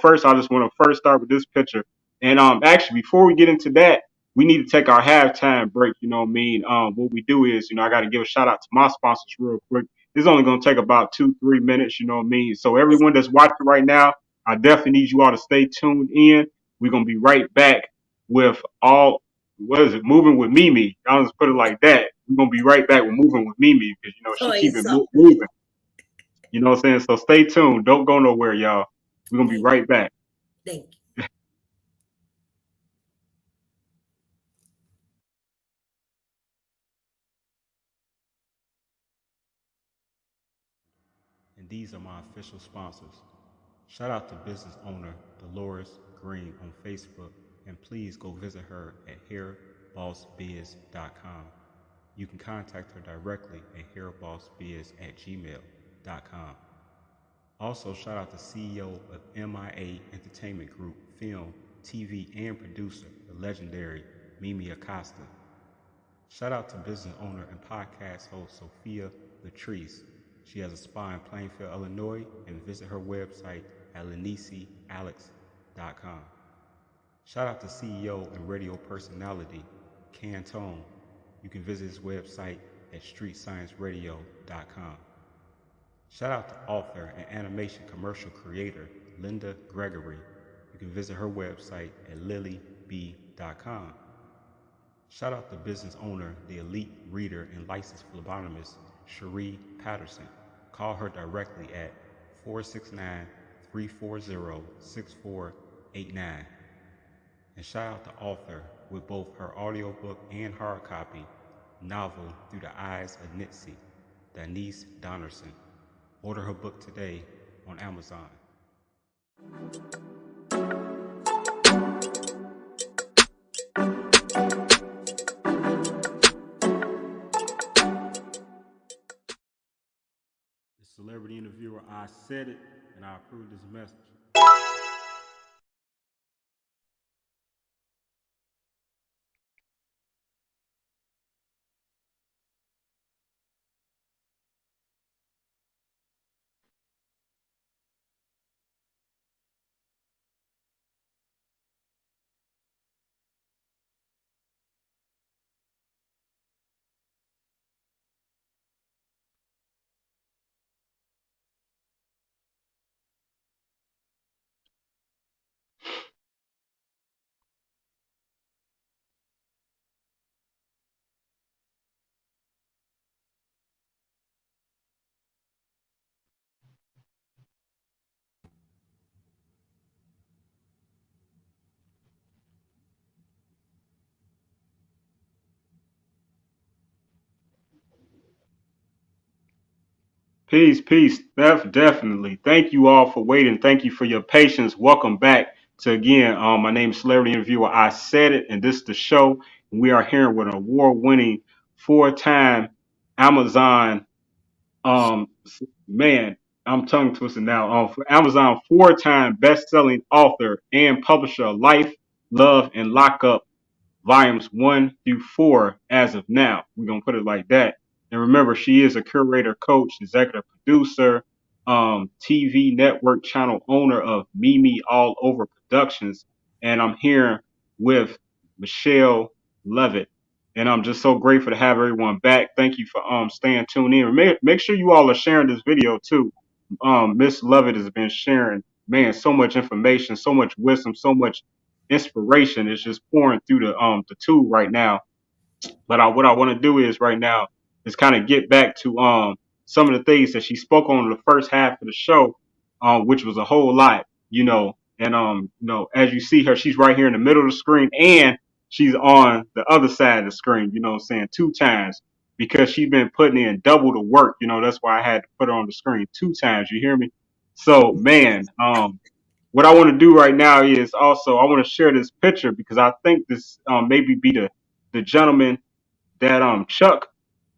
First I just want to first start with this picture, and actually before we get into that, we need to take our halftime break. What we do is, I got to give a shout out to my sponsors real quick. This is only going to take about 2-3 minutes. So everyone that's watching right now, I definitely need you all to stay tuned in. We're going to be right back with Moving with Mimi. I'll just put it like that. We're gonna be right back with Moving with Mimi because she keep it moving. You know what I'm saying? So stay tuned. Don't go nowhere, y'all. We're gonna be right back. Thank you. And these are my official sponsors. Shout out to business owner Dolores Green on Facebook, and please go visit her at hairbossbiz.com. You can contact her directly at hairbossbiz@gmail.com. Also, shout out to CEO of MIA Entertainment Group, film, TV, and producer, the legendary Mimi Acosta. Shout out to business owner and podcast host Sophia Latrice. She has a spa in Plainfield, Illinois, and visit her website at lenisialex.com. Shout out to CEO and radio personality Cantone. You can visit his website at streetscienceradio.com. Shout out to author and animation commercial creator Linda Gregory. You can visit her website at lilyb.com. Shout out to business owner, the elite reader and licensed phlebotomist Cherie Patterson. Call her directly at 469-340-6489. And shout out to author with both her audiobook and hard copy novel Through the Eyes of Nitsi, Denise Donnerson. Order her book today on Amazon. The celebrity interviewer, I said it, and I approve this message. Peace, peace. Definitely. Thank you all for waiting. Thank you for your patience. Welcome back to again. My name is Celebrity Interviewer. I said it, and this is the show. We are here with an award-winning, four-time Amazon. Man, I'm tongue twisted now. For Amazon, four-time best-selling author and publisher of Life, Love, and Lockup volumes 1 through 4 as of now. We're going to put it like that. And remember, she is a curator, coach, executive producer, TV network channel owner of Mimi All Over Productions. And I'm here with Michelle Lovett. And I'm just so grateful to have everyone back. Thank you for staying tuned in. Make sure you all are sharing this video too. Miss Lovett has been sharing, man, so much information, so much wisdom, so much inspiration is just pouring through the tool right now. But what I want to do is right now is kind of get back to some of the things that she spoke on in the first half of the show, which was a whole lot, and as you see her, she's right here in the middle of the screen and she's on the other side of the screen, you know what I'm saying, 2 times because she's been putting in double the work, that's why I had to put her on the screen 2 times, you hear me? So man, what I want to do right now is also I want to share this picture because I think this maybe be the gentleman that Chuck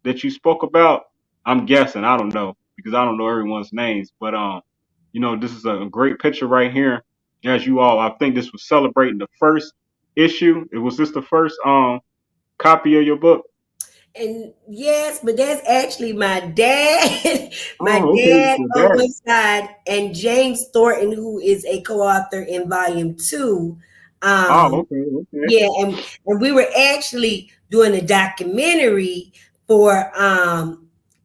that you spoke about. I'm guessing, I don't know because I don't know everyone's names, but this is a great picture right here. As you all, I think this was celebrating the first issue. Was this the first copy of your book? And yes, but that's actually my dad. My okay. dad on one side, and James Thornton, who is a co-author in volume 2. Okay. Yeah, and we were actually doing a documentary for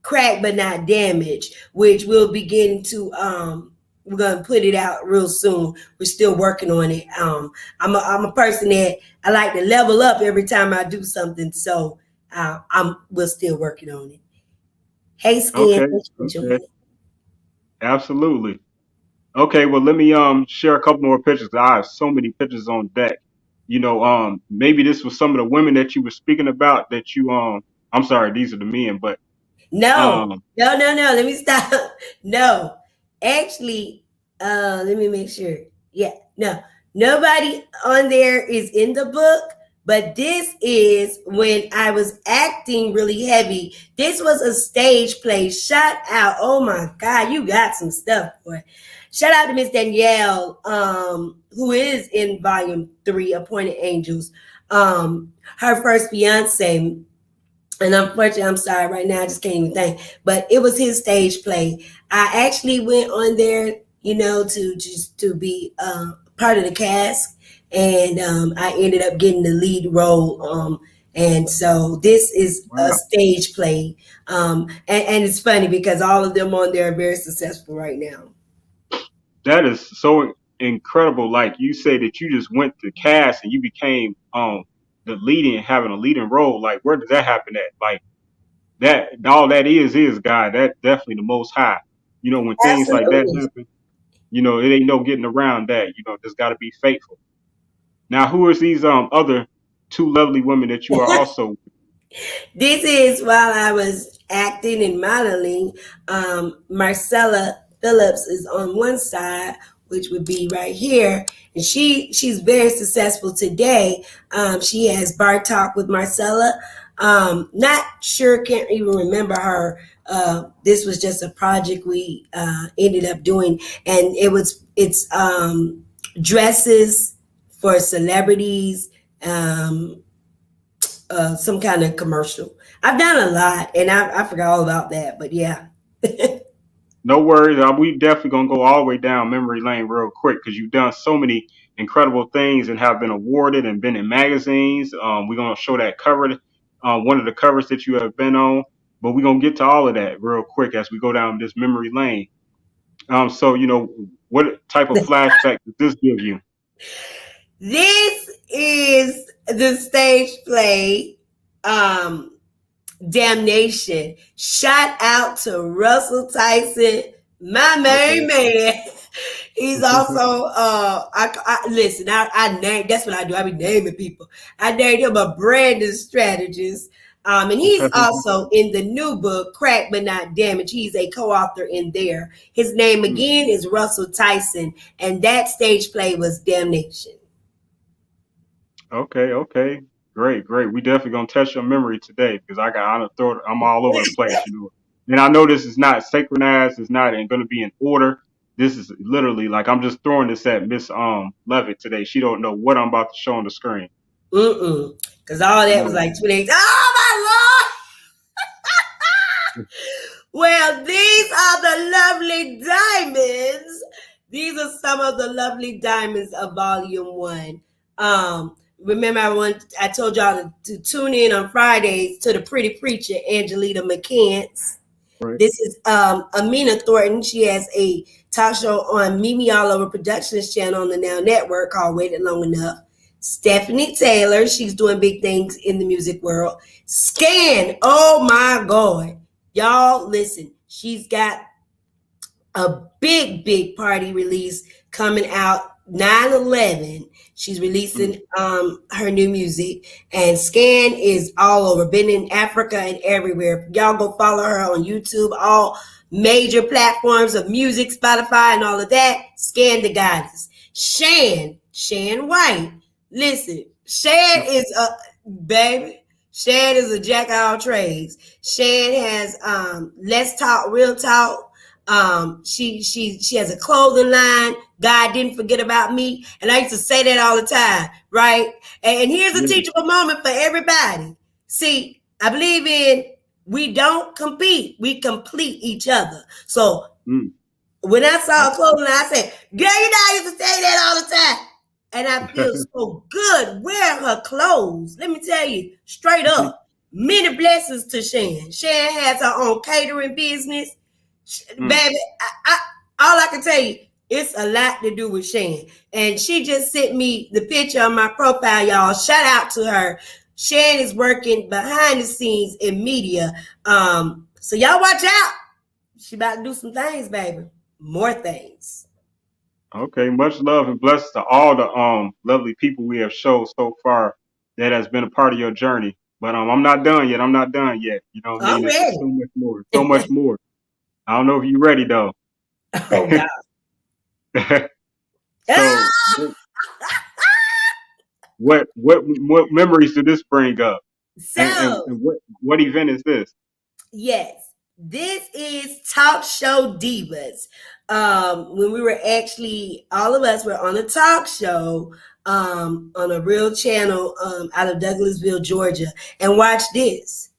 Crack But Not Damage, which we'll begin to we're gonna put it out real soon. We're still working on it. I'm a person that I like to level up every time I do something, so we're still working on it. Hey, Skin, Okay. thanks for Okay. joining. Absolutely. Okay. Well, let me share a couple more pictures. I have so many pictures on deck. Maybe this was some of the women that you were speaking about that you I'm sorry, these are the men, but No, um no. Let me stop. No, actually, let me make sure. Yeah, no, nobody on there is in the book. But this is when I was acting really heavy. This was a stage play. Shout out! Oh my God, you got some stuff, boy. Shout out to Miss Danielle, who is in Volume 3, Appointed Angels. Her first fiance. And unfortunately, I'm sorry, right now I just can't even think. But it was his stage play. I actually went on there, to be part of the cast, and I ended up getting the lead role. And so this is a wow. stage play, and it's funny because all of them on there are very successful right now. That is so incredible. Like you say that you just went to cast and you became the leading having a leading role. Like where did that happen at? Like that all that is God. That definitely the most high. When things like that Absolutely. happen, it ain't no getting around that. Just gotta be faithful. Now who is these other two lovely women that you are also This is while I was acting and modeling. Marcella Phillips is on one side, which would be right here, and she's very successful today. She has Bar Talk with Marcella. Not sure, can't even remember her. This was just a project we ended up doing, and it's dresses for celebrities. Some kind of commercial. I've done a lot, and I forgot all about that. But yeah, no worries. We definitely gonna go all the way down memory lane real quick because you've done so many incredible things and have been awarded and been in magazines. We're gonna show that cover, one of the covers that you have been on. But we're gonna get to all of that real quick as we go down this memory lane. So what type of flashback does this give you? this is the stage play. Damnation. Shout out to Russell Tyson, my main man. He's also listen. I name. That's what I do. I be naming people. I named him a branding strategist. And he's also in the new book, Crack But Not Damage. He's a co-author in there. His name again is Russell Tyson, and that stage play was Damnation. Okay. Great. We definitely gonna test your memory today because I'm all over the place, And I know this is not synchronized, it's not gonna be in order. This is literally like I'm just throwing this at Miss Lovett today. She don't know what I'm about to show on the screen. Because all that was like 2 days. Oh my Lord! Well, these are the lovely diamonds. These are some of the lovely diamonds of Volume 1. Remember, I told y'all to tune in on Fridays to the Pretty Preacher, Angelita McCants. Right. This is Amina Thornton. She has a talk show on Mimi All Over Productions channel on the Now Network called Waited Long Enough. Stephanie Taylor, she's doing big things in the music world. Scan, oh my God. Y'all, listen, she's got a big party release coming out 9/11. She's releasing her new music, and Scan is all over, been in Africa and everywhere. Y'all go follow her on YouTube, all major platforms of music, Spotify and all of that. Scan the goddess. Shan White. Listen, Shan is a baby. Shan is a jack of all trades. Shan has Let's Talk Real Talk. She has a clothing line. God didn't forget about me. And I used to say that all the time, right? And here's a teachable moment for everybody. See, I believe in we don't compete, we complete each other. So when I saw a clothing line, I said, girl, I used to say that all the time. And I feel so good wearing her clothes. Let me tell you, straight up, many blessings to Shan. Shan has her own catering business. Baby, all I can tell you, It's a lot to do with Shan. And she just sent me the picture on my profile, y'all. Shout out to her. Shan is working behind the scenes in media. So y'all watch out. She about to do some things, baby. More things. Okay, much love and blessings to all the lovely people we have showed so far that has been a part of your journey. But I'm not done yet. I'm not done yet. You know what I I'm mean? It's ready. so much more. So much more. I don't know if you're ready though. Oh God. So what memories did this bring up? And So what event is this? yes, this is Talk Show Divas. When we were actually, all of us were on a talk show on a real channel out of Douglasville, Georgia. And watch this.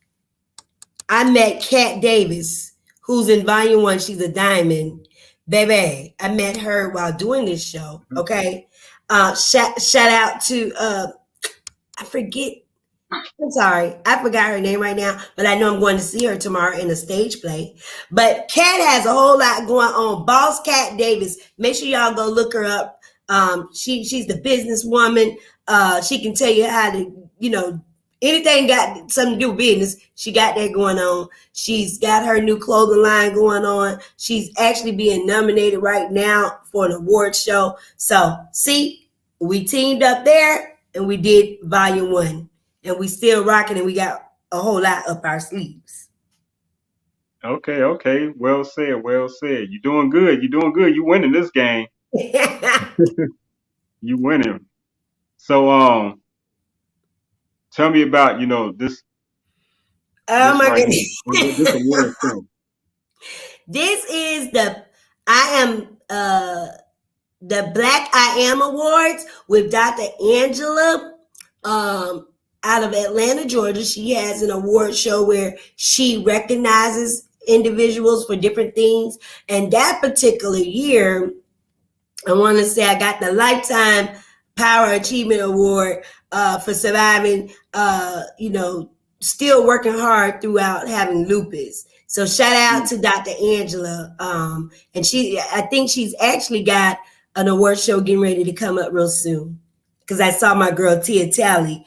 I met Kat Davis, who's in Volume 1. She's a diamond. Baby, I met her while doing this show. Okay. Shout out to, I forget. I'm sorry, I forgot her name right now, but I know I'm going to see her tomorrow in a stage play. But Kat has a whole lot going on. Boss Kat Davis. Make sure y'all go look her up. She's the businesswoman. She can tell you how to, anything got something to do with business. She got that going on. She's got her new clothing line going on. She's actually being nominated right now for an award show. So see, we teamed up there and we did Volume 1. And we still rocking, and we got a whole lot up our sleeves. Okay. Well said. You're doing good. You winning this game. You winning. So tell me about this. Oh my right goodness! This award show. This is the Black I Am Awards with Dr. Angela. Out of Atlanta, Georgia. She has an award show where she recognizes individuals for different things. And that particular year, I want to say I got the Lifetime Power Achievement Award for surviving, still working hard throughout having lupus. So shout out to Dr. Angela. And I think she's actually got an award show getting ready to come up real soon. Because I saw my girl Tia Talley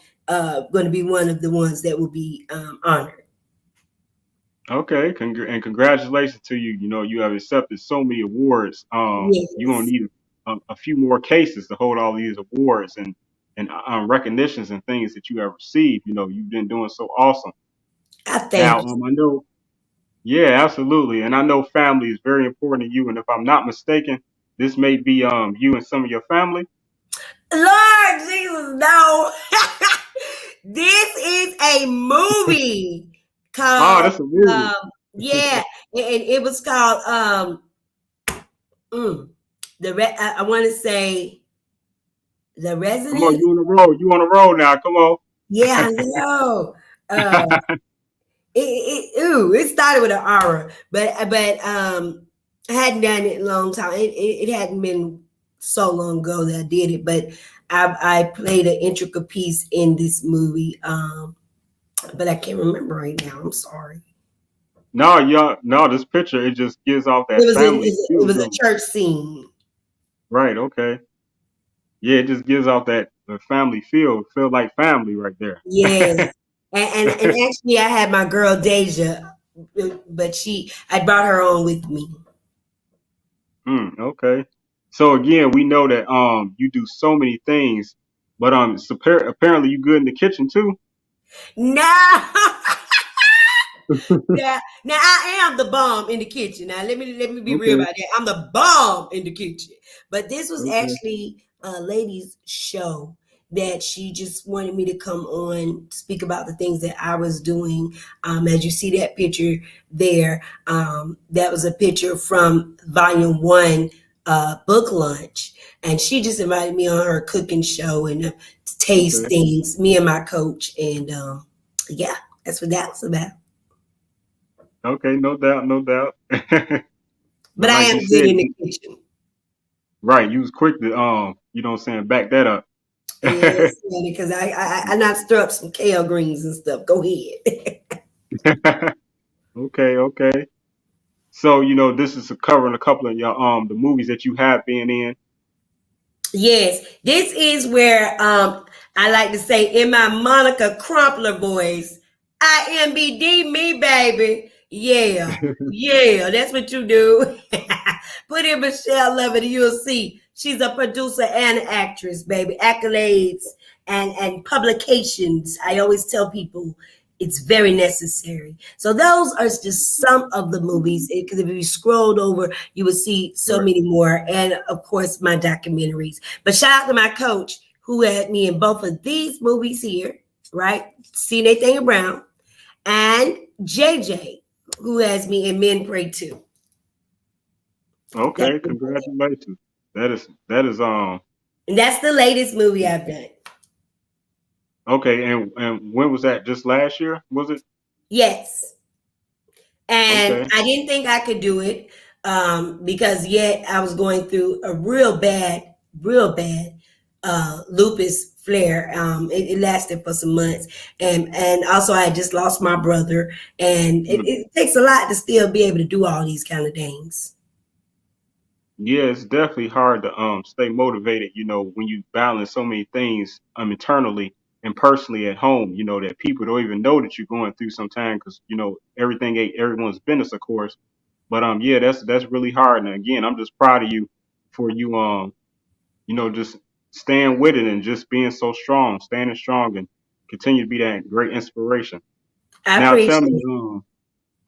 going to be one of the ones that will be honored. Okay, and congratulations to you. You have accepted so many awards. Yes. You're gonna need a few more cases to hold all these awards and recognitions and things that you have received. You've been doing so awesome. I thank you. I know. Yeah, absolutely. And I know family is very important to you. And if I'm not mistaken, this may be you and some of your family. Lord Jesus, no. This is a movie called. Oh, that's a movie. Yeah, and it was called I want to say The Resident. Come on, you on the road. You on the road now. Come on. Yeah, I know. It started with an aura, but I hadn't done it in a long time. It hadn't been so long ago that I did it, but I played an intricate piece in this movie, but I can't remember right now. I'm sorry. No, this picture, it just gives off that family. It was a church scene. Right, okay. Yeah, it just gives off that family feel like family right there. Yes. and actually I had my girl Deja, but I brought her on with me. Okay. So again, we know that you do so many things, but apparently you good in the kitchen too. No. Yeah. Now I am the bomb in the kitchen. Now let me be real about that. I'm the bomb in the kitchen. But this was actually a lady's show that she just wanted me to come on, speak about the things that I was doing. As you see that picture there, that was a picture from Volume 1 book lunch. And she just invited me on her cooking show and to taste things, me and my coach. And yeah, that's what that was about. Okay, no doubt. But I am good in the kitchen. Right, you was quick to back that up. Yes, because I not stir up some kale greens and stuff. Go ahead. Okay. So, this is covering a couple of your the movies that you have been in. Yes, this is where I like to say in my Monica Crumpler voice, IMBD me, baby. Yeah, yeah, that's what you do. Put in Michelle Lovett, you'll see she's a producer and an actress, baby. Accolades and publications. I always tell people it's very necessary. So those are just some of the movies. Because if you scrolled over, you would see so Right. many more, and of course my documentaries. But shout out to my coach who had me in both of these movies here, right? See Nathaniel Brown, and JJ, who has me in Men Pray Too. Okay, congratulations. That is And that's the latest movie I've done. okay. And when was that? Just last year, was it? Yes. And Okay. I didn't think I could do it because yet I was going through a real bad lupus flare. It lasted for some months, and also I just lost my brother, and it takes a lot to still be able to do all these kind of things. Yeah, it's definitely hard to stay motivated, when you balance so many things internally and personally at home, that people don't even know that you're going through sometimes because, everything ain't everyone's business, of course. But yeah, that's really hard. And again, I'm just proud of you for you just staying with it and just being so strong, standing strong and continue to be that great inspiration. I Now tell appreciate me, it.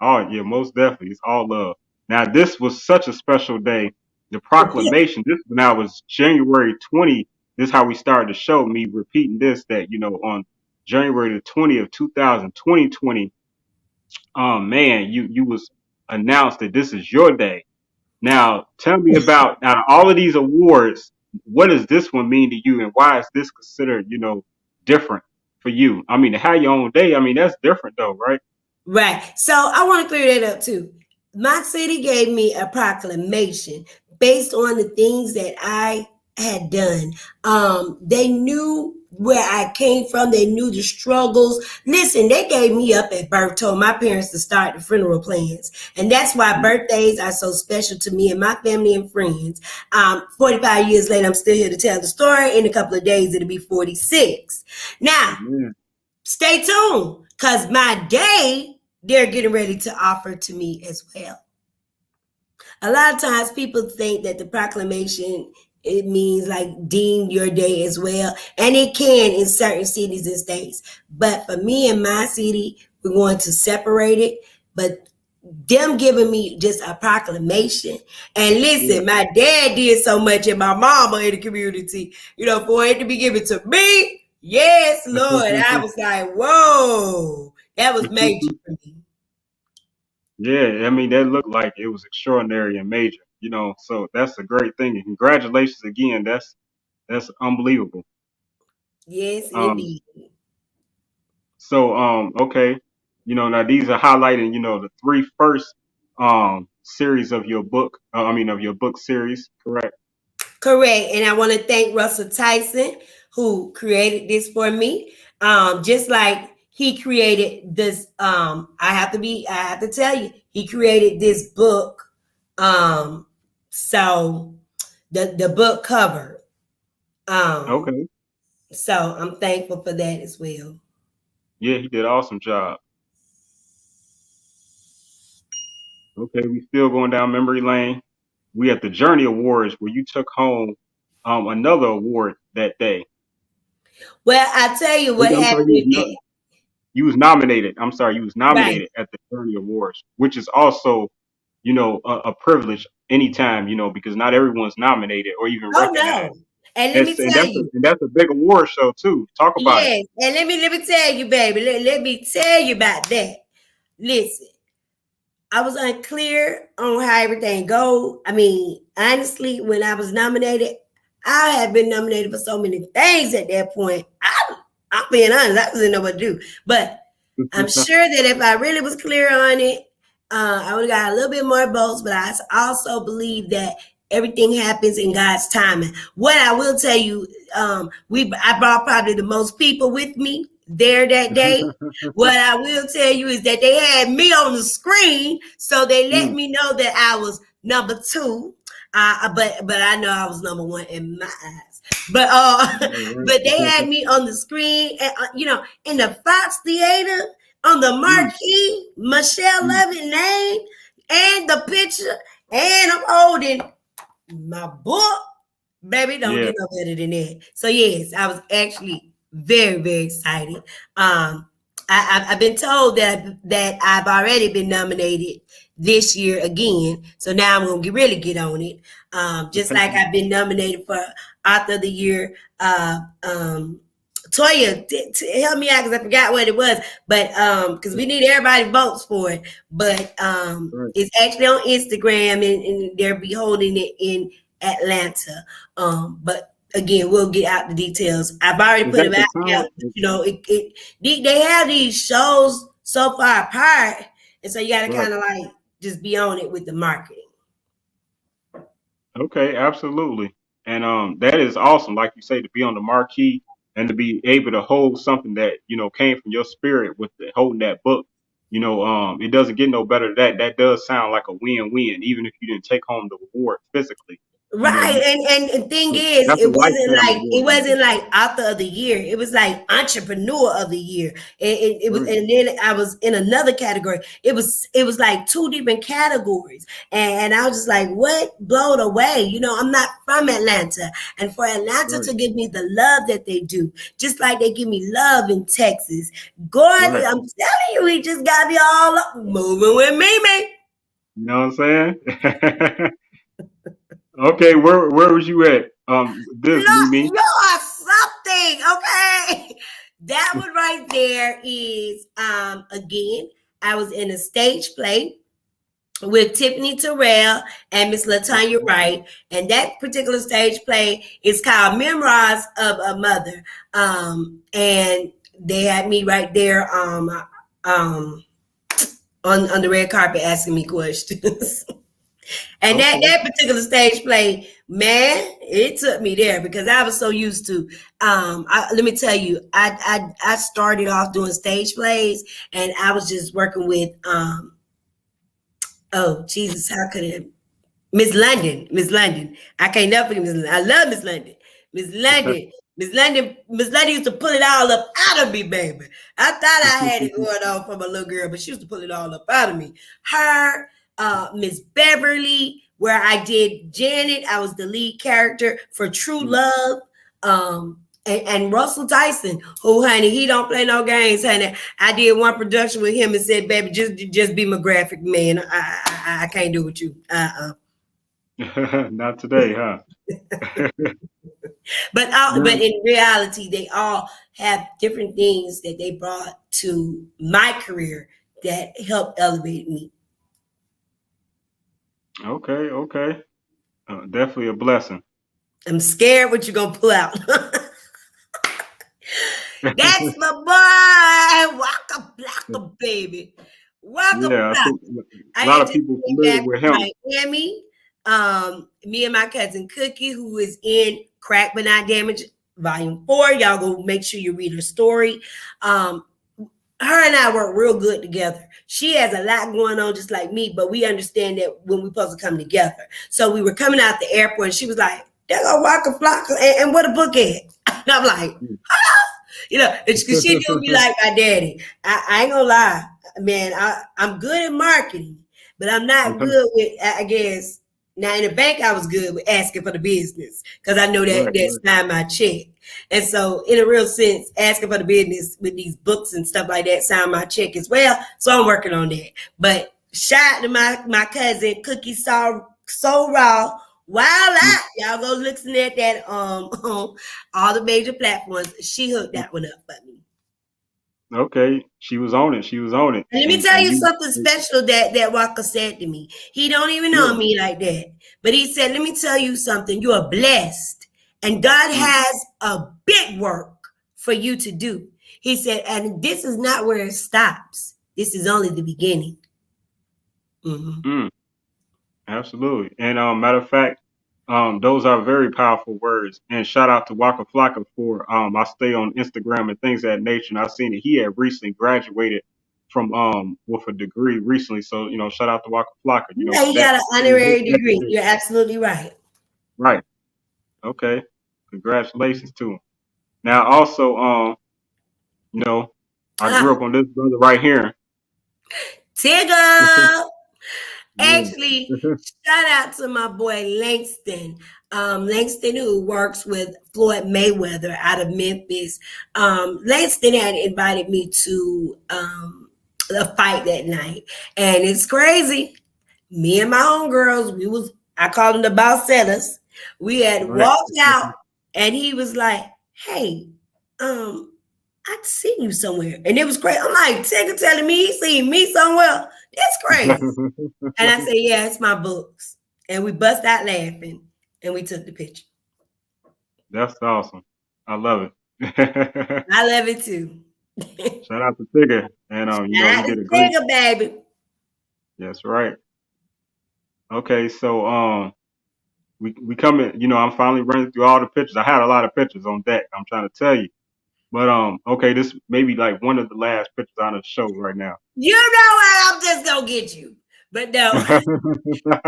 oh yeah, most definitely. It's all love. Now this was such a special day. The proclamation. This now was January 20. This is how we started the show. Me repeating this that on January the 20th, 2020. Man, you was announced that this is your day. Now tell me about out of all of these awards, what does this one mean to you, and why is this considered different for you? I mean, to have your own day. I mean, that's different though, right? Right. So I want to clear that up too. My city gave me a proclamation based on the things that I had done. They knew where I came from. They knew the struggles. Listen, they gave me up at birth, told my parents to start the funeral plans. And that's why birthdays are so special to me and my family and friends. 45 years later, I'm still here to tell the story. In a couple of days, it'll be 46. Now, stay tuned, because my day they're getting ready to offer to me as well. A lot of times people think that the proclamation, it means like deem your day as well. And it can in certain cities and states. But for me and my city, we're going to separate it. But them giving me just a proclamation. And listen, my dad did so much and my mama in the community, for it to be given to me. Yes, Lord. I was like, whoa, that was major for me. Yeah, I mean, that looked like it was extraordinary and major, so that's a great thing. And congratulations again. That's unbelievable. Yes, Um, indeed. so, okay, now these are highlighting, the three first, series of your book, of your book series, correct? Correct. And I want to thank Russell Tyson, who created this for me. Just like he created this, I have to tell you, he created this book. So the book cover. Okay. So I'm thankful for that as well. Yeah, he did an awesome job. Okay, we still going down memory lane. We at the Journey Awards where you took home another award that day. Well, I tell you what I'm sorry, happened. you was nominated. I'm sorry, you was nominated Right. at the Journey Awards, which is also, a privilege anytime, because not everyone's nominated or even Oh recognized. no. And let me tell you. And that's a big award show too. Talk about it. Yes. And let me tell you, baby. Let me tell you about that. Listen, I was unclear on how everything goes. I mean, honestly, when I was nominated, I had been nominated for so many things at that point. I'm being honest, I didn't know what to do. But I'm sure that if I really was clear on it, I would have got a little bit more votes. But I also believe that everything happens in God's timing. What I will tell you, I brought probably the most people with me there that day. What I will tell you is that they had me on the screen, so they let me know that I was number 2. But I know I was number 1 in my eyes. But but they had me on the screen, and, in the Fox Theater on the marquee, Michelle Lovett name and the picture, and I'm holding my book. Baby, don't get no better than that. So yes, I was actually very, very excited. I've been told that I've already been nominated this year again. So now I'm gonna really get on it. Just like I've been nominated for Author of the Year. Toya, help me out because I forgot what it was, but because we need everybody votes for it. But it's actually on Instagram, and they'll be holding it in Atlanta. But again, we'll get out the details. I've already put them out there. They have these shows so far apart, and so you got to kind of like just be on it with the marketing. Okay, absolutely. And that is awesome, like you say, to be on the marquee and to be able to hold something that, came from your spirit with holding that book. It doesn't get no better than that. That does sound like a win-win, even if you didn't take home the reward physically. Right, and the thing is, it wasn't like Author of the Year. It was like Entrepreneur of the Year. It was, and then I was in another category. It was like 2 different categories, and I was just like, what? Blown away. I'm not from Atlanta, and for Atlanta to give me the love that they do, just like they give me love in Texas. God, I'm telling you, he just got me all up moving with me. You know what I'm saying? Okay, where was you at? This me. You are something, okay? That one right there is again, I was in a stage play with Tiffany Terrell and Miss LaTanya Wright, and that particular stage play is called Memoirs of a Mother. And they had me right there on the red carpet asking me questions. And that particular stage play, man, it took me there because I was so used to. Let me tell you, I started off doing stage plays, and I was just working with oh Jesus, how could it? Miss London. I can't never forget Miss London. I love Miss London. Miss London used to pull it all up out of me, baby. I thought I had it going on for my little girl, but she used to pull it all up out of me. Her. Miss Beverly, where I did Janet. I was the lead character for True Love. And Russell Tyson, who, honey, he don't play no games, honey. I did one production with him and said, baby, just be my graphic man. I can't do with you. Not today, huh? But in reality, they all have different things that they brought to my career that helped elevate me. Okay. Definitely a blessing. I'm scared what you're going to pull out. That's my boy. Waka Blacka, baby. Waka Blacka. I think a lot of people familiar with him. Miami, me and my cousin Cookie, who is in Crack But Not Damaged, Volume 4. Y'all go make sure you read her story. Her and I work real good together. She has a lot going on just like me, but we understand that when we're supposed to come together. So we were coming out the airport and she was like, there go Waka Flocka, and what a book at? And I'm like, because she do me like my daddy. I ain't gonna lie, man, I'm good at marketing, but I'm not good with, I guess, now in the bank I was good with asking for the business because I know that's not my check. And so in a real sense, asking for the business with these books and stuff like that sound my check as well. So I'm working on that. But shout out to my cousin Cookie So Raw. While y'all go listen at that on all the major platforms. She hooked that one up for me. Okay, she was on it. And let me tell you something special that Walker said to me. He don't even know me like that, but he said, "Let me tell you something. You are blessed, and God has a big work for you to do." He said, "And this is not where it stops. This is only the beginning." Absolutely. And matter of fact, Those are very powerful words. And shout out to Waka Flocka for I stay on Instagram and things of that nature. And I seen that he had recently graduated from with a degree recently. So, shout out to Waka Flocka, Yeah, he got that an honorary degree. You're absolutely right. right. Okay. Congratulations to him. Now also, I grew up on this brother right here. Tigger. Actually, shout out to my boy Langston. Langston, who works with Floyd Mayweather out of Memphis. Langston had invited me to a fight that night. And it's crazy. Me and my homegirls, I called them the boss setters. We had walked out and he was like, hey, I'd seen you somewhere. And it was great. I'm like, Tigger telling me he seen me somewhere. That's crazy. And I said, yeah, it's my books. And we bust out laughing and we took the picture. That's awesome. I love it. I love it too. Shout out to Tigger. And you did a great Tigger, baby. That's right. Okay, so we come in, I'm finally running through all the pictures. I had a lot of pictures on deck, I'm trying to tell you. But okay, this may be like one of the last pictures on the show right now. You know what? I'm just gonna get you. But no,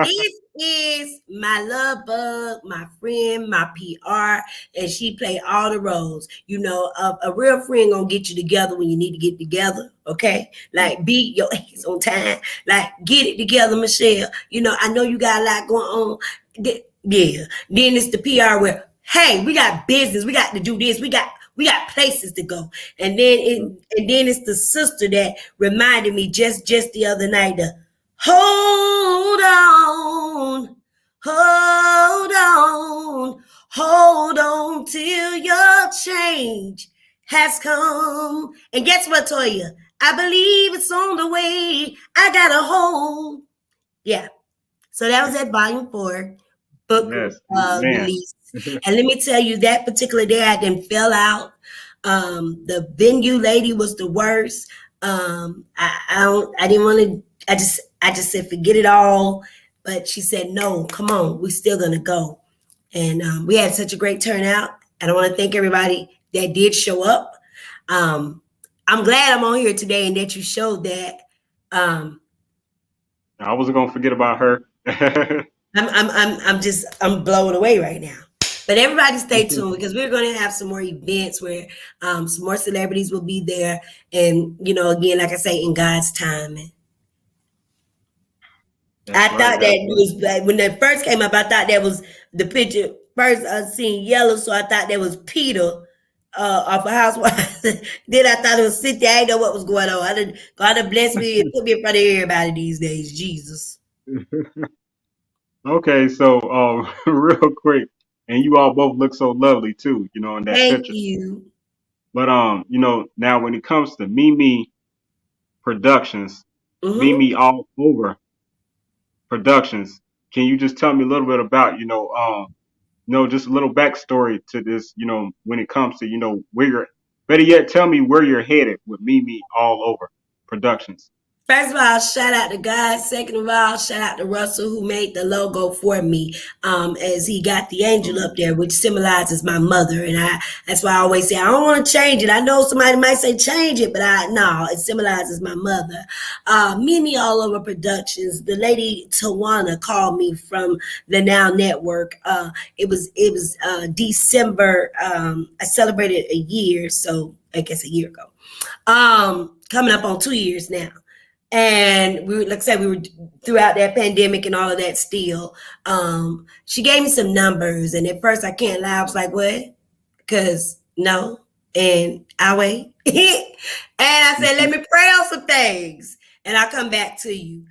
this is my love bug, my friend, my PR, and she play all the roles. A real friend gonna get you together when you need to get together. Okay, like beat your ass on time, like get it together, Michelle. I know you got a lot going on. Yeah. Then it's the PR where, hey, we got business, we got to do this, we got places to go. And then it's the sister that reminded me just the other night to hold on till your change has come. And guess what, Toya? I believe it's on the way. I got a hold. Yeah. So that was at volume 4 book release. And let me tell you, that particular day I then fell out. The venue lady was the worst. I didn't want to, I just said, forget it all. But she said, no, come on, we're still going to go. And we had such a great turnout. And I want to thank everybody that did show up. I'm glad I'm on here today and that you showed that. I wasn't going to forget about her. I'm blown away right now. But everybody stay tuned because we're going to have some more events where some more celebrities will be there. And, again, like I say, in God's timing. I thought that was like, when that first came up, I thought that was the picture. First, I seen yellow, so I thought that was Peter off of Housewives. Then I thought it was Cynthia. I didn't know what was going on. God have blessed me and put me in front of everybody these days. Jesus. Okay, so real quick, and you all both look so lovely too, in that picture. Thank you. But now when it comes to Mimi Productions, Mimi All Over Productions, can you just tell me a little bit about, just a little backstory to this, when it comes to, where you're, better yet, tell me where you're headed with Mimi All Over Productions. First of all, shout out to God. Second of all, shout out to Russell who made the logo for me. As he got the angel up there, which symbolizes my mother. And that's why I always say I don't want to change it. I know somebody might say change it, but no, it symbolizes my mother. Mimi All Over Productions. The lady Tawana called me from the Now Network. It was December. I celebrated a year, so I guess a year ago. Coming up on 2 years now. And we were throughout that pandemic and all of that still. She gave me some numbers. And at first I can't lie. I was like, what? Because no. And I wait. And I said, let me pray on some things. And I'll come back to you.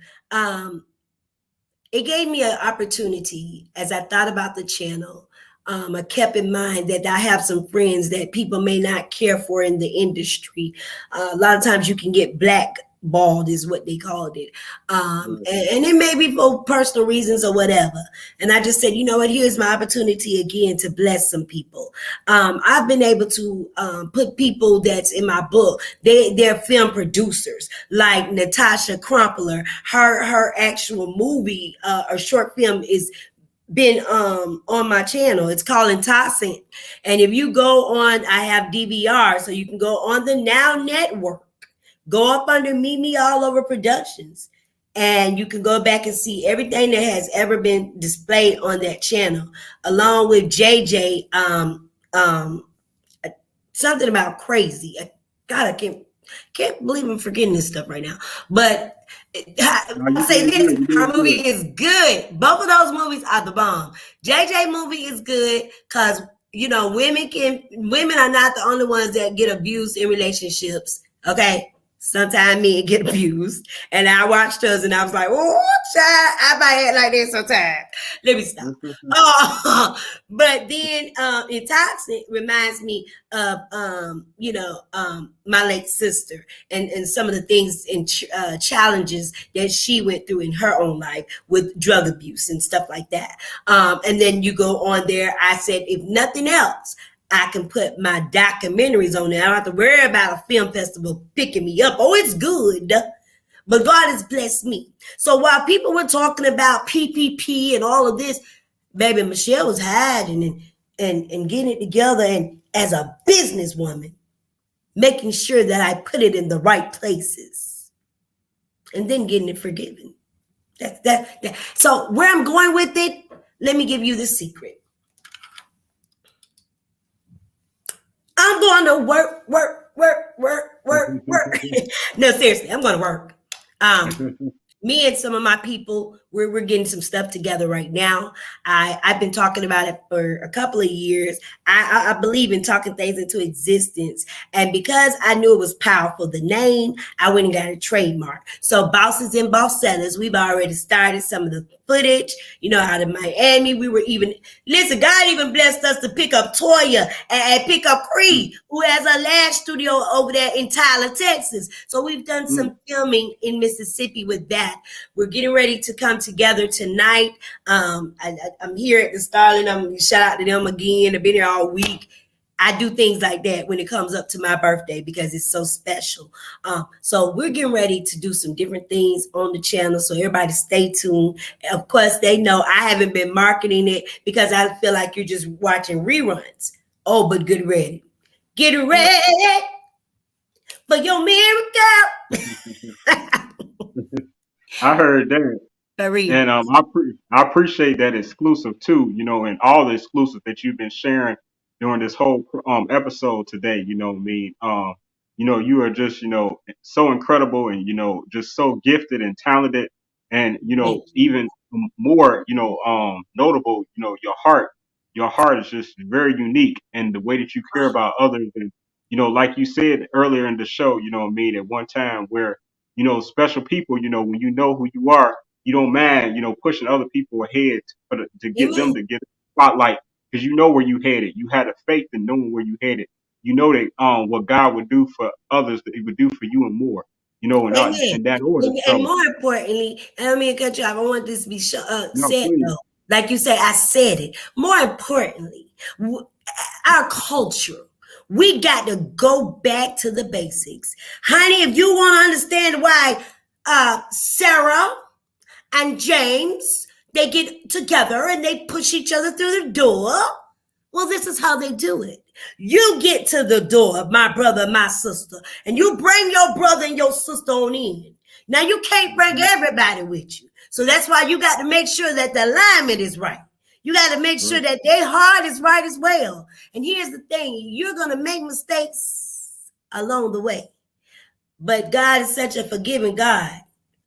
It gave me an opportunity as I thought about the channel. I kept in mind that I have some friends that people may not care for in the industry. A lot of times you can get blackballed is what they called it. And it may be for personal reasons or whatever. And I just said, you know what, here's my opportunity again to bless some people. I've been able to put people that's in my book, they're film producers, like Natasha Crumpler. Her actual movie or short film is been on my channel. It's called Intoxin. And if you go on, I have DVR, so you can go on the Now Network, go up under Me All Over Productions, and you can go back and see everything that has ever been displayed on that channel, along with JJ. Something about crazy. God, I can't believe I'm forgetting this stuff right now. But I say this, her movie is good. Both of those movies are the bomb. JJ movie is good because women are not the only ones that get abused in relationships. Okay. Sometimes men get abused. And I watched us and I was like, oh, child, I might act like that sometimes. Let me stop. But then Intoxin reminds me of my late sister and some of the things and challenges that she went through in her own life with drug abuse and stuff like that. And then you go on there. I said, if nothing else, I can put my documentaries on there. I don't have to worry about a film festival picking me up. Oh, it's good. But God has blessed me. So while people were talking about PPP and all of this, baby, Michelle was hiding and getting it together, and as a businesswoman, making sure that I put it in the right places and then getting it forgiven. That. So where I'm going with it, let me give you the secret. I'm going to work. No, seriously, I'm going to work. Me and some of my people, we're getting some stuff together right now. I've been talking about it for a couple of years. I believe in talking things into existence. And because I knew it was powerful, the name, I went and got a trademark. So Bosses and Boss Sellers, we've already started some of the footage, out of Miami. We were listen, God even blessed us to pick up Toya and pick up Cree, who has a lash studio over there in Tyler, Texas. So we've done some filming in Mississippi with that. We're getting ready to come together tonight. I'm here at the Starling. I'm shout out to them again. I've been here all week. I do things like that when it comes up to my birthday because it's so special. So we're getting ready to do some different things on the channel. So everybody stay tuned. Of course, they know I haven't been marketing it because I feel like you're just watching reruns. Oh, but get ready. Get ready for your miracle. I heard that. And I appreciate that exclusive too, and all the exclusive that you've been sharing during this whole episode today. You know what I mean? You are just, so incredible and, just so gifted and talented and, even more, notable, your heart is just very unique and the way that you care about others. And, like you said earlier in the show, you know what I mean, at one time where, special people, when you know who you are, you don't mind, pushing other people ahead to get them to get a spotlight because you know where you headed. You had a faith in knowing where you headed. You know that what God would do for others, that He would do for you and more. In that order. And more importantly, and I mean, cut you off. I want this to be said though. Like you say, I said it. More importantly, our culture. We got to go back to the basics. Honey, if you want to understand why Sarah and James, they get together and they push each other through the door, well, this is how they do it. You get to the door, my brother, my sister, and you bring your brother and your sister on in. Now, you can't bring everybody with you. So that's why you got to make sure that the alignment is right. You got to make sure that their heart is right as well. And here's the thing. You're going to make mistakes along the way. But God is such a forgiving God.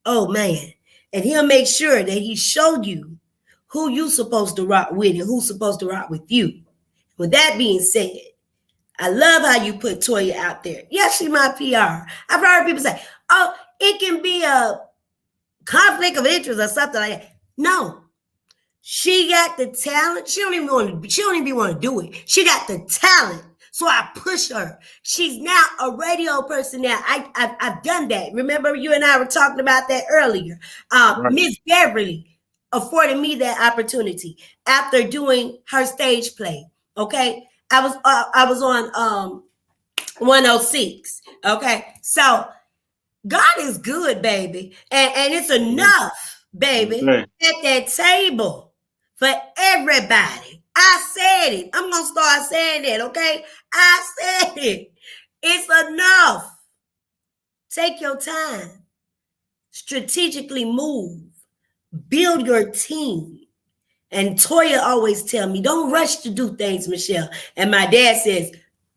Oh, man. And He'll make sure that He showed you who you're supposed to rock with and who's supposed to rock with you. With that being said, I love how you put Toya out there. Yeah, she's my PR. I've heard people say, oh, it can be a conflict of interest or something like that. No. She got the talent. She don't even want to do it. She got the talent. So I push her. She's now a radio person now. I've done that. Remember you and I were talking about that earlier. Miss Beverly afforded me that opportunity after doing her stage play. Okay. I was on 106. Okay. So God is good, baby. And it's enough, baby, at that table for everybody. I said it. I'm going to start saying that, okay? I said it. It's enough. Take your time. Strategically move. Build your team. And Toya always tell me, don't rush to do things, Michelle. And my dad says,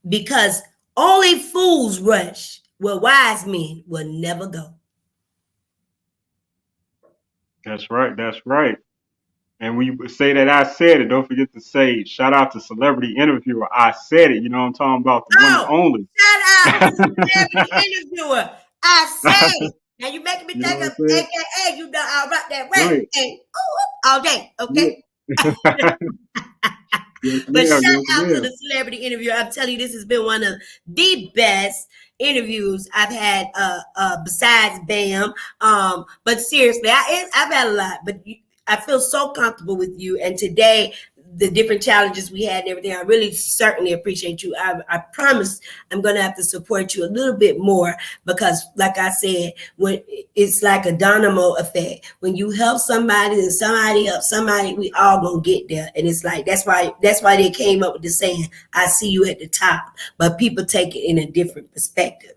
because only fools rush where wise men will never go. That's right. That's right. And when you say that I said it, don't forget to say, shout out to celebrity interviewer. I said it. You know what I'm talking about? The one and only. Shout out to celebrity interviewer. I said it. Now you making me think of AKA. You know I'll rock that right. All day. Okay. But shout out to the celebrity interviewer. I'm telling you, this has been one of the best interviews I've had besides BAM. But seriously, I've had a lot, but I feel so comfortable with you. And today, the different challenges we had and everything, I really certainly appreciate you. I promise I'm going to have to support you a little bit more because, like I said, when it's like a dynamo effect. When you help somebody and somebody helps somebody, we all going to get there. And it's like, that's why they came up with the saying, I see you at the top, but people take it in a different perspective.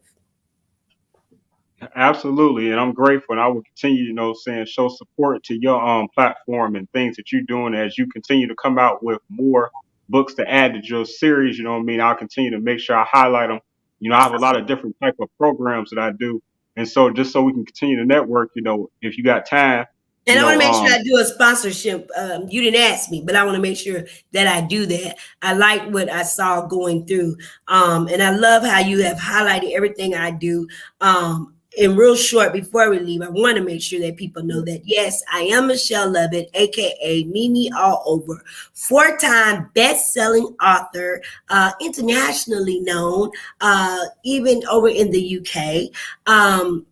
Absolutely, and I'm grateful, and I will continue, show support to your platform and things that you're doing as you continue to come out with more books to add to your series. You know what I mean? I'll continue to make sure I highlight them. I have a lot of different type of programs that I do, and so just so we can continue to network, if you got time. And I want to make sure I do a sponsorship. You didn't ask me, but I want to make sure that I do that. I like what I saw going through, and I love how you have highlighted everything I do. In real short, before we leave, I want to make sure that people know that, yes, I am Michelle Lovett, a.k.a. Mimi All Over, 4-time best-selling author, internationally known, even over in the UK. I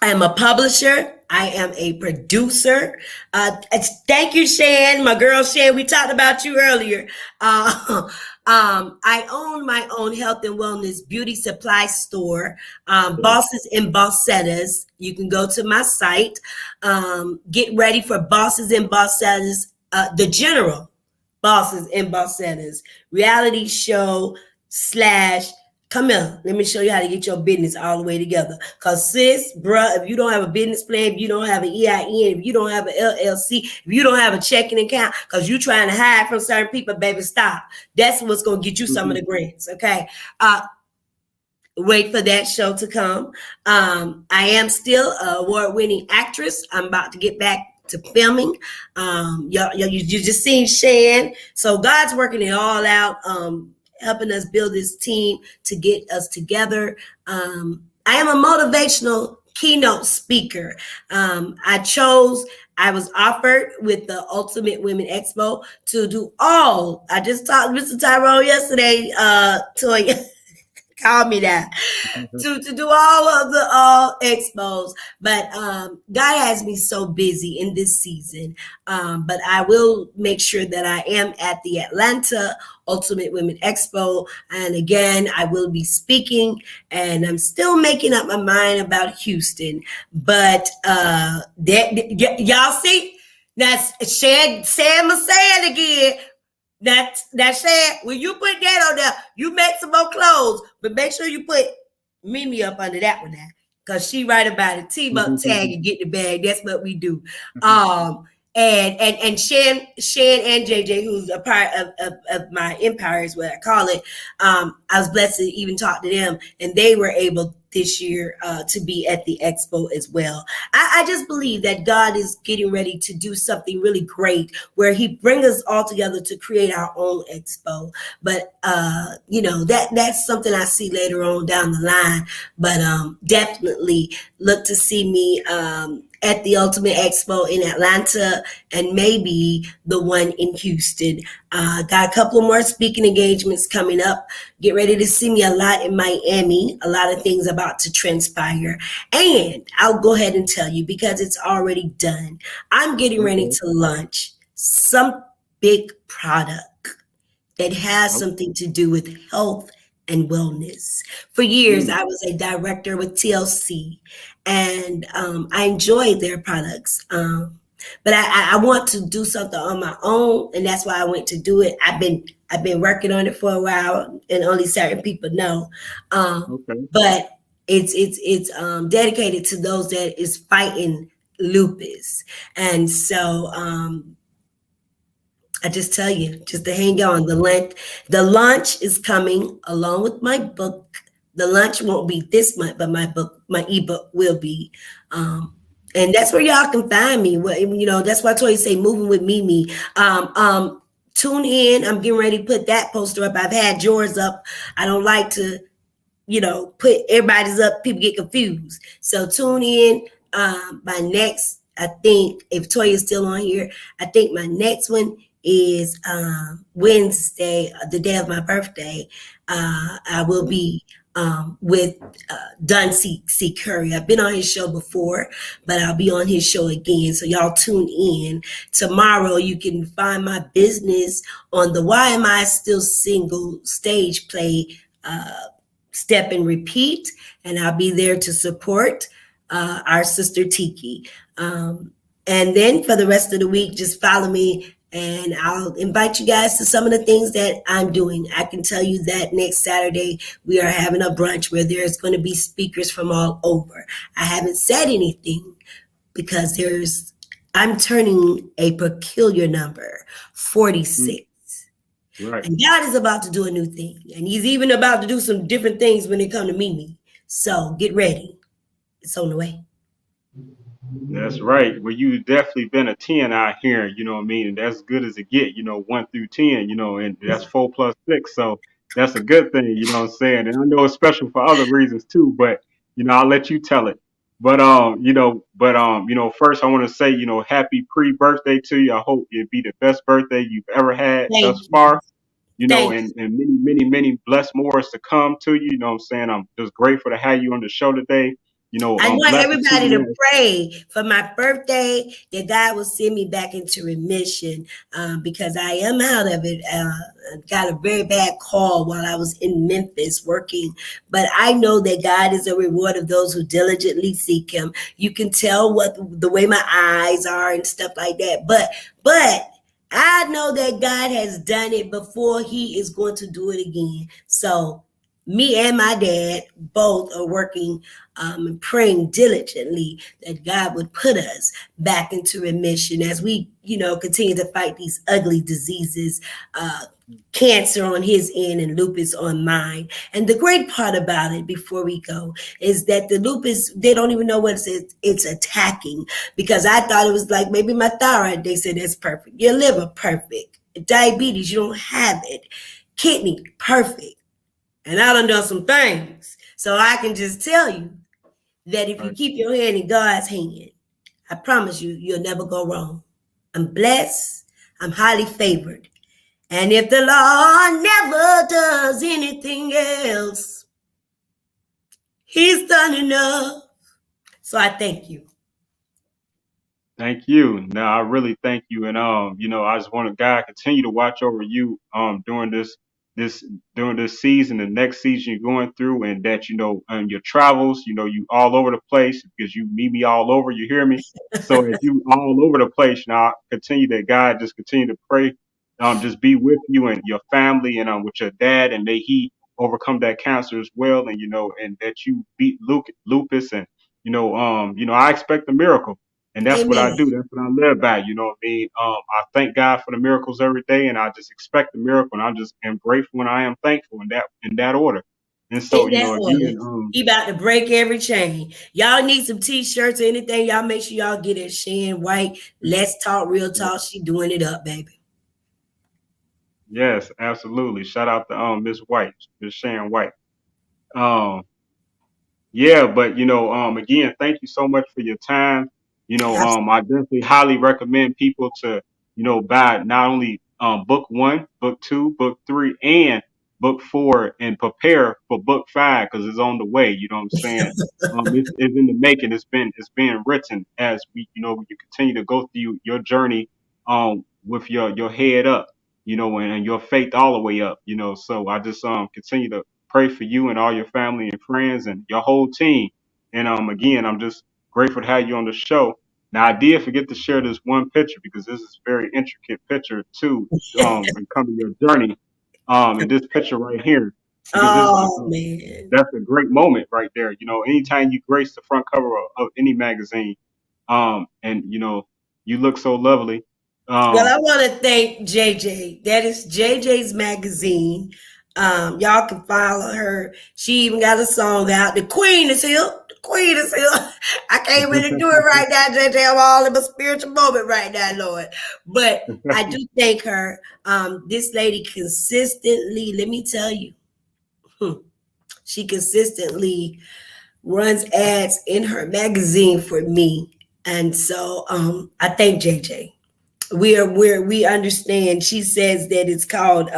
am a publisher. I am a producer. Thank you, Shan, my girl Shan. We talked about you earlier. I own my own health and wellness beauty supply store, Bosses and Bossettas. You can go to my site. Get ready for Bosses and Bossettas, the general Bosses and Bossettas reality show / come here. Let me show you how to get your business all the way together. Because sis, bruh, if you don't have a business plan, if you don't have an EIN, if you don't have an LLC, if you don't have a checking account, because you're trying to hide from certain people, baby, stop. That's what's going to get you some of the grants, okay? Wait for that show to come. I am still an award-winning actress. I'm about to get back to filming. You just seen Shan. So God's working it all out. Helping us build this team to get us together. I am a motivational keynote speaker. I was offered with the Ultimate Women Expo to do all. I just talked to Mr. Tyrone yesterday, Toya. Call me that to do all of the expos, but God has me so busy in this season. But I will make sure that I am at the Atlanta Ultimate Women Expo, and again I will be speaking. And I'm still making up my mind about Houston, but y'all see that's Sam saying again. That said, when you put that on there, you make some more clothes, but make sure you put Mimi up under that one now, because she right about it. Team up, tag, and get the bag. That's what we do. And Shan and JJ, who's a part of my empire, is what I call it. I was blessed to even talk to them, and they were able this year to be at the expo as well. I just believe that God is getting ready to do something really great where he brings us all together to create our own expo. But, that's something I see later on down the line. But definitely look to see me at the Ultimate Expo in Atlanta and maybe the one in Houston. Got a couple more speaking engagements coming up. Get ready to see me a lot in Miami. A lot of things about to transpire. And I'll go ahead and tell you, because it's already done, I'm getting ready to launch some big product that has something to do with health and wellness. For years, I was a director with TLC, and I enjoyed their products. But I want to do something on my own, and that's why I went to do it. I've been working on it for a while, and only certain people know. Okay. But it's dedicated to those that is fighting lupus, and so I just tell you, just to hang on. The lunch is coming along with my book. The lunch won't be this month, but my ebook will be. And that's where y'all can find me. Well, that's why I told you say moving with Mimi. Tune in. I'm getting ready to put that poster up. I've had yours up. I don't like to put everybody's up, people get confused. So tune in. My next, I think, if Toya's still on here, I think my next one is Wednesday, the day of my birthday. I will be with Dunn C. Curry. I've been on his show before, but I'll be on his show again. So y'all tune in. Tomorrow you can find my business on the Why Am I Still Single stage play, Step and Repeat, and I'll be there to support our sister Tiki. And then for the rest of the week, just follow me and I'll invite you guys to some of the things that I'm doing. I can tell you that next Saturday, we are having a brunch where there's going to be speakers from all over. I haven't said anything because I'm turning a peculiar number, 46. Right. And God is about to do a new thing. And he's even about to do some different things when it comes to Mimi. So get ready. It's on the way. That's right. Well, you've definitely been a 10 out here, you know what I mean? And that's good as it get, 1 through 10, and that's 4 plus 6. So that's a good thing, you know what I'm saying? And I know it's special for other reasons too, but I'll let you tell it. But first I want to say, happy pre-birthday to you. I hope it be the best birthday you've ever had Thank thus you. far. Thank And many, many, many blessed more is to come to you. You know what I'm saying? I'm just grateful to have you on the show today. I want Blessings to everybody to you. pray for my birthday that God will send me back into remission because I am out of it. I got a very bad call while I was in Memphis working, but I know that God is a reward of those who diligently seek him. You can tell the way my eyes are and stuff like that, but I know that God has done it before. He is going to do it again. So me and my dad both are working and praying diligently that God would put us back into remission as we, continue to fight these ugly diseases, cancer on his end and lupus on mine. And the great part about it, before we go, is that the lupus, they don't even know what it's attacking, because I thought it was like maybe my thyroid. They said that's perfect. Your liver, perfect. Diabetes, you don't have it. Kidney, perfect. And I done some things. So I can just tell you that if you keep your hand in God's hand, I promise you, you'll never go wrong. I'm blessed. I'm highly favored. And if the Lord never does anything else, he's done enough. So I thank you. Thank you. No, I really thank you. And I just want to God continue to watch over you during this during this season, the next season you're going through, and that your travels, you all over the place, because you meet me all over, you hear me? So if you all over the place now, continue that God just continue to pray, just be with you and your family and with your dad, and may he overcome that cancer as well, and and that you beat lupus, and I expect a miracle. And that's what I Amen. do. That's what I live by. You know what I mean? I thank God for the miracles every day, and I just expect the miracle. And I just am grateful and I am thankful in that order. And so, In that order, again, he about to break every chain. Y'all need some t-shirts or anything, y'all make sure y'all get it. Shan White, Let's Talk Real Talk. She doing it up, baby. yes, absolutely. Shout out to Miss White, Miss Sharon White. Um, Yeah, but again, thank you so much for your time. I definitely highly recommend people to, buy not only book 1, book 2, book 3, and book 4, and prepare for book 5, because it's on the way. You know what I'm saying? It's in the making. It's being written as you continue to go through your journey with your head up, and your faith all the way up. So I just continue to pray for you and all your family and friends and your whole team. And again, I'm just grateful to have you on the show. Now I did forget to share this one picture because this is a very intricate picture too. And coming your journey. And this picture right here, because this Oh man. that's a great moment right there. You know, anytime you grace the front cover of any magazine, and you know, you look so lovely. Well, I want to thank JJ. That is JJ's magazine. Y'all can follow her. She even got a song out. The Queen is here. The Queen is here. I can't really do it right now, JJ. I'm all in my spiritual moment right now, Lord. But I do thank her. This lady consistently, let me tell you, she consistently runs ads in her magazine for me. And so I thank JJ. We understand. She says that it's called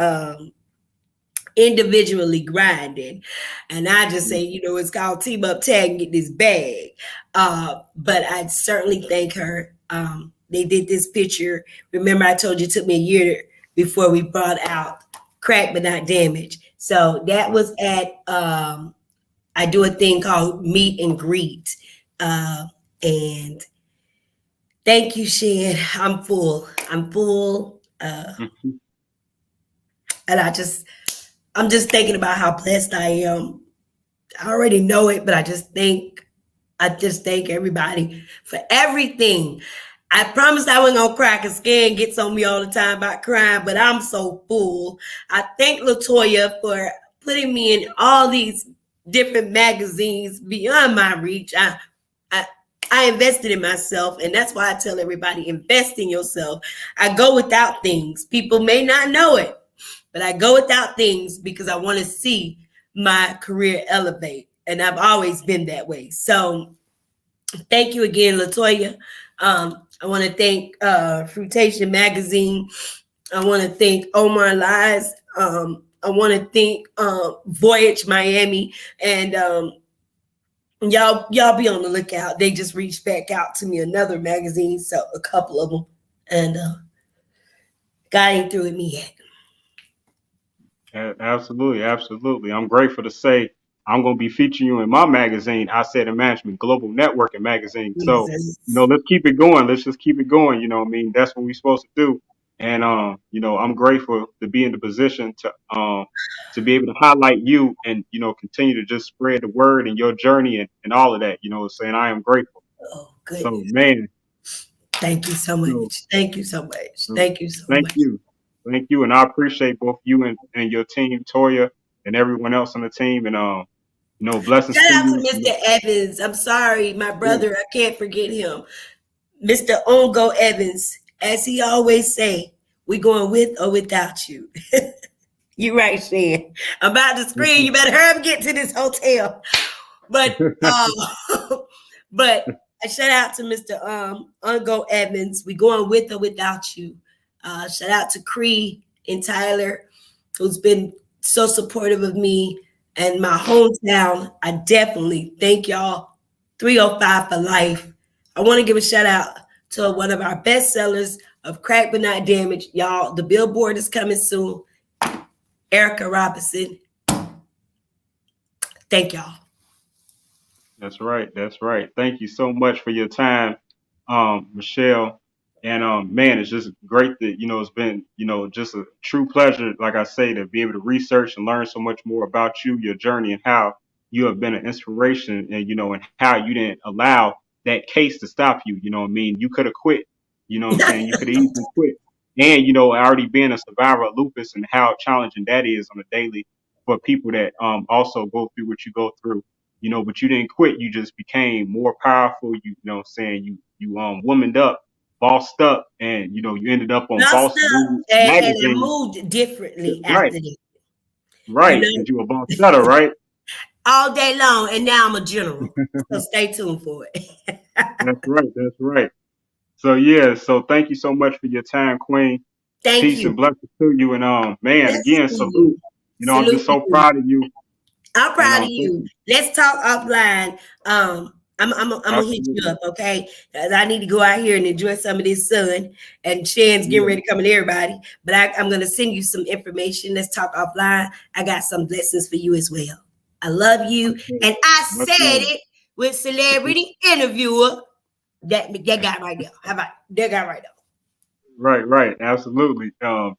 individually grinding, and I just say, you know, it's called team up tag and get this bag. But I certainly thank her. They did this picture. Remember, I told you it took me a year before we brought out Crack But Not Damage. So that was at I do a thing called meet and greet, and thank you, Shan. I'm full. And I'm just thinking about how blessed I am. I already know it, but I just thank everybody for everything. I promised I wasn't gonna cry because Scan gets on me all the time about crying, but I'm so full. I thank Latoya for putting me in all these different magazines beyond my reach. I invested in myself, and that's why I tell everybody, invest in yourself. I go without things. People may not know it, but I go without things because I want to see my career elevate, and I've always been that way. So thank you again, Latoya. I want to thank Fruitation Magazine. I want to thank Omar Lies. I want to thank Voyage Miami, and y'all be on the lookout. They just reached back out to me, another magazine, so a couple of them, and God ain't through with me yet. Absolutely, absolutely. I'm grateful to say I'm going to be featuring you in my magazine, I Said in Management, Global Networking Magazine. So, you know, let's keep it going. Let's just keep it going. You know what I mean? That's what we're supposed to do. And, you know, I'm grateful to be in the position to be able to highlight you and, you know, continue to just spread the word and your journey and all of that, you know, saying I am grateful. Oh, goodness. So, man. Thank you so much. Thank you so much. Thank you so much. Thank you. Thank you. And I appreciate both you and your team, Toya, and everyone else on the team. And, you know, blessings Shout to out you. to Mr. Evans. I'm sorry, my brother. I can't forget him. Mr. Ongo Evans, as he always say, we going with or without you. You right, Shan. I'm about to scream. You better hurry up and get to this hotel. But but a shout out to Mr. Ongo Evans. We going with or without you. Shout out to Cree and Tyler, who's been so supportive of me and my hometown. I definitely thank y'all. 305 for life. I want to give a shout out to one of our best sellers of Crack But Not Damaged. Y'all, the billboard is coming soon. Erica Robinson. Thank y'all. That's right. That's right. Thank you so much for your time, Michelle. And man, it's just great that, you know, it's been, you know, just a true pleasure, like I say, to be able to research and learn so much more about you, your journey, and how you have been an inspiration, and, you know, and how you didn't allow that case to stop you. You know what I mean? You could have quit. You know what I'm saying? You could have easily quit. And, you know, already being a survivor of lupus and how challenging that is on a daily for people that also go through what you go through. You know, but you didn't quit. You just became more powerful. You know what I'm saying? You womaned up, bossed up, and, you know, you ended up on Boss and it moved differently after that. Right. You know? You were boss better, right? All day long, and now I'm a general. So stay tuned for it. That's right. That's right. So yeah, so thank you so much for your time, Queen. Thank Peace you. And blessings to you. And man, again, salute. You know, I'm just so proud of you. I'm proud of you. Let's talk offline. I'm gonna hit you up, okay? Because I need to go out here and enjoy some of this sun. And Shan's getting ready to come in, everybody. But I'm gonna send you some information. Let's talk offline. I got some blessings for you as well. I love you. And I said it with celebrity interviewer That guy right there. How about that guy right there? Right, absolutely.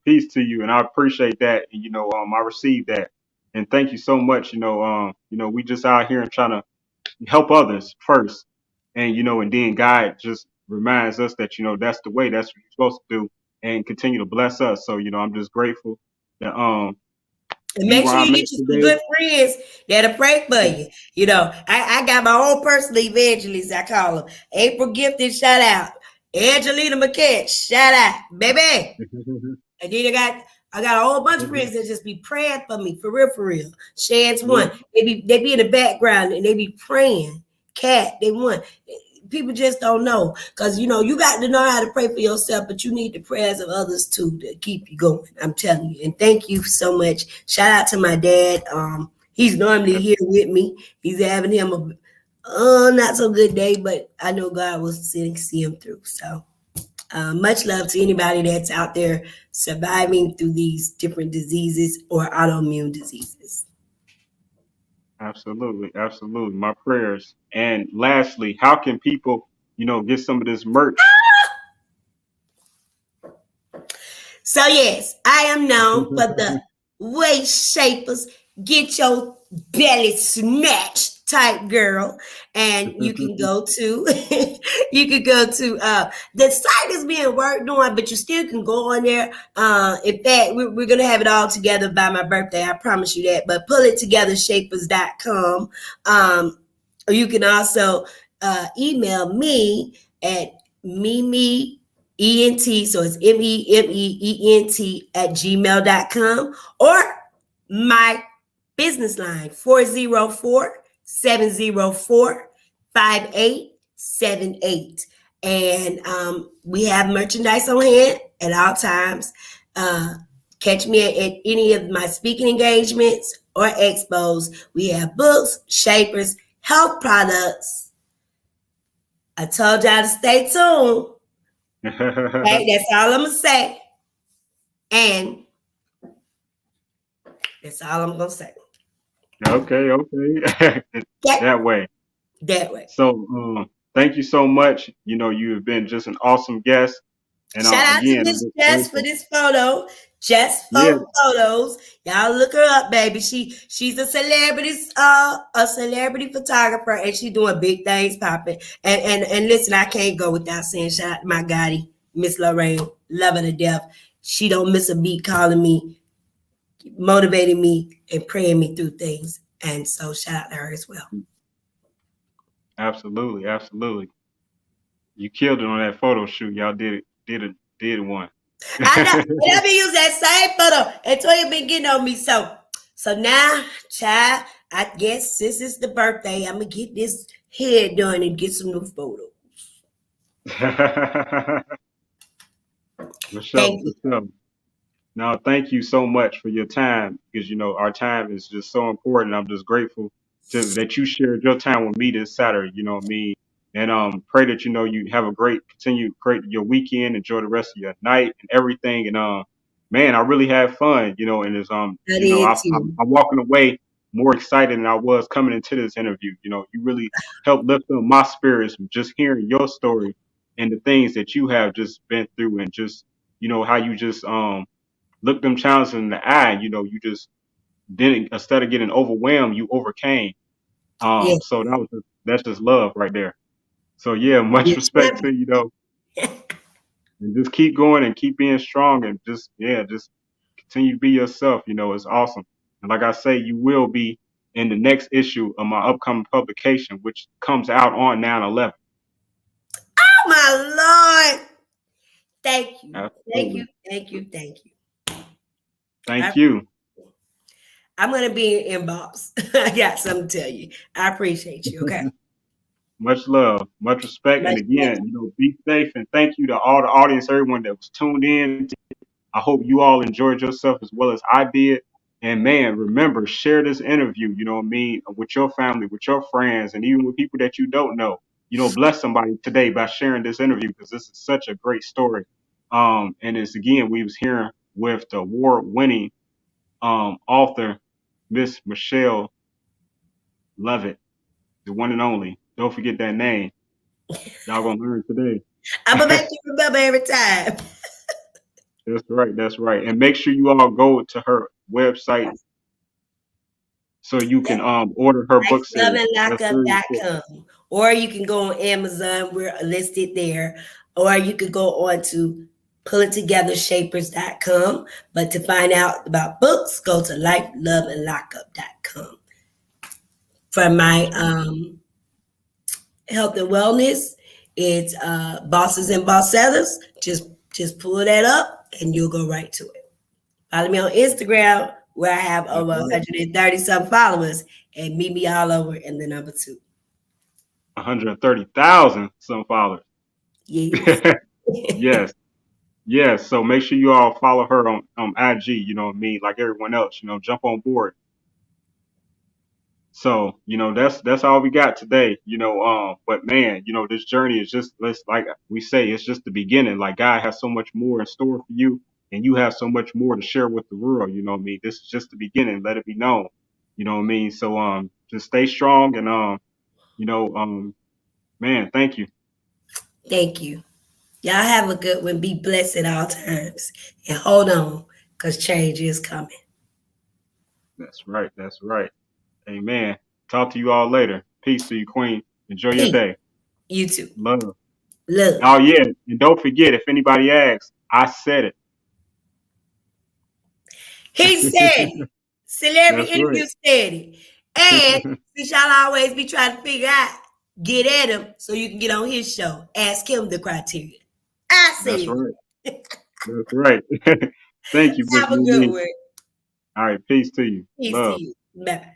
Peace to you, and I appreciate that. And I received that, and thank you so much. We just out here and trying to help others first, and and then God just reminds us that that's the way, that's what you're supposed to do, and continue to bless us. So I'm just grateful that And be make where sure you I'm get at you some today. good friends that'll pray for you. I got my own personal evangelists, I call them. April Gifted, shout out. Angelina McKett, shout out, baby. And then I got a whole bunch of friends that just be praying for me, for real, for real. Shan's one. They be in the background and they be praying. Cat, they won. People just don't know. Because you got to know how to pray for yourself, but you need the prayers of others too to keep you going. I'm telling you. And thank you so much. Shout out to my dad. He's normally here with me. He's having him a not so good day, but I know God will see him through. So much love to anybody that's out there surviving through these different diseases or autoimmune diseases. Absolutely. My prayers. And lastly, how can people, get some of this merch? So yes, I am known for the waist shapers, get your belly snatched type girl. And you can go to the site is being worked on, but you still can go on there. In fact, we're gonna have it all together by my birthday, I promise you that. But pullittogethershapers.com. Or you can also email me at Mimi ENT, so it's MEMEENT at gmail.com, or my business line 404-704-5878. And we have merchandise on hand at all times. Catch me at any of my speaking engagements or expos. We have books, shapers, health products. I told y'all to stay tuned. Okay, that's all I'm gonna say. And that's all I'm gonna say. Okay. That way. So thank you so much. You have been just an awesome guest. And shout out to again, I'm Miss just Jess grateful. for this photo. Jess photos. Y'all look her up, baby. She's a celebrity photographer, and she doing big things popping. And listen, I can't go without saying shout out to my Gotti, Miss Lorraine, love her to death. She don't miss a beat calling me, motivating me, and praying me through things. And so shout out to her as well. Absolutely. You killed it on that photo shoot. Y'all did one. I know. Let me use that same photo until you've been getting on me. So now, child, I guess since it's the birthday, I'm gonna get this head done and get some new photos. Thank you. Now, thank you so much for your time, because our time is just so important. I'm just grateful that you shared your time with me this Saturday. You know what I mean? And pray that you have a great your weekend. Enjoy the rest of your night and everything. And man, I really had fun. And it's I'm walking away more excited than I was coming into this interview. You really helped lift up my spirits just hearing your story and the things that you have just been through, and just how you just look them challenges in the eye. You just didn't, instead of getting overwhelmed, you overcame. So that's just love right there. So yeah, much respect to and just keep going and keep being strong, and just continue to be yourself. It's awesome. And like I say, you will be in the next issue of my upcoming publication, which comes out on 9/11. Oh my Lord. Thank you. Absolutely. Thank you. Thank you. I'm going to be in inbox. I got something to tell you. I appreciate you. Okay. Much love, much respect. And again, be safe. And thank you to all the audience, everyone that was tuned in. I hope you all enjoyed yourself as well as I did. And man, remember, share this interview, with your family, with your friends, and even with people that you don't know. Bless somebody today by sharing this interview, because this is such a great story. And it's, again, we was hearing with the award-winning author, Miss Michelle Lovett, the one and only. Don't forget that name. Y'all gonna learn today. I'm gonna make you remember every time. That's right. That's right. And make sure you all go to her website so you can order her book series. That's very important. Likeloveandlockup.com. Or you can go on Amazon. We're listed there. Or you could go on to pulittogethershapers.com. But to find out about books, go to likeloveandlockup.com. For my health and wellness, it's Bosses and Bossellas. Just pull that up and you'll go right to it. Follow me on Instagram where I have over 130 some followers, and meet me all over in the number 2. 130,000 some followers. Yes. Yes. Yes. So make sure you all follow her on IG, you know what I mean? Like everyone else, jump on board. So, that's all we got today, but man, this journey is just, let's, like we say, it's just the beginning. Like God has so much more in store for you, and you have so much more to share with the world, you know what I mean? This is just the beginning. Let it be known. You know what I mean? So, just stay strong and, man, thank you. Thank you. Y'all have a good one. Be blessed at all times. And hold on, because change is coming. That's right. That's right. Amen. Talk to you all later. Peace to you, Queen. Enjoy your Peace. day. You too. Love. Love. Oh, yeah. And don't forget, if anybody asks, I said it. He said it. Celebrity That's interview right. said it. And since y'all always be trying to figure out, get at him so you can get on his show. Ask him the criteria. I That's said right. That's right. Thank you, Miss have a good Mimi. one. All right. Peace to you. Peace Love. to you. Bye.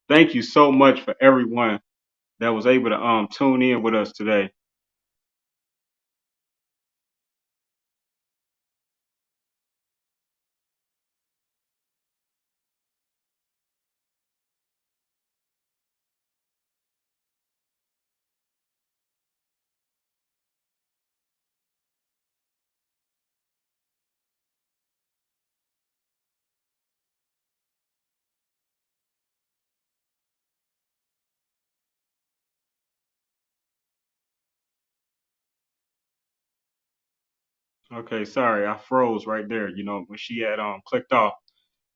Thank you so much for everyone that was able to tune in with us today. Okay, sorry, I froze right there, when she had clicked off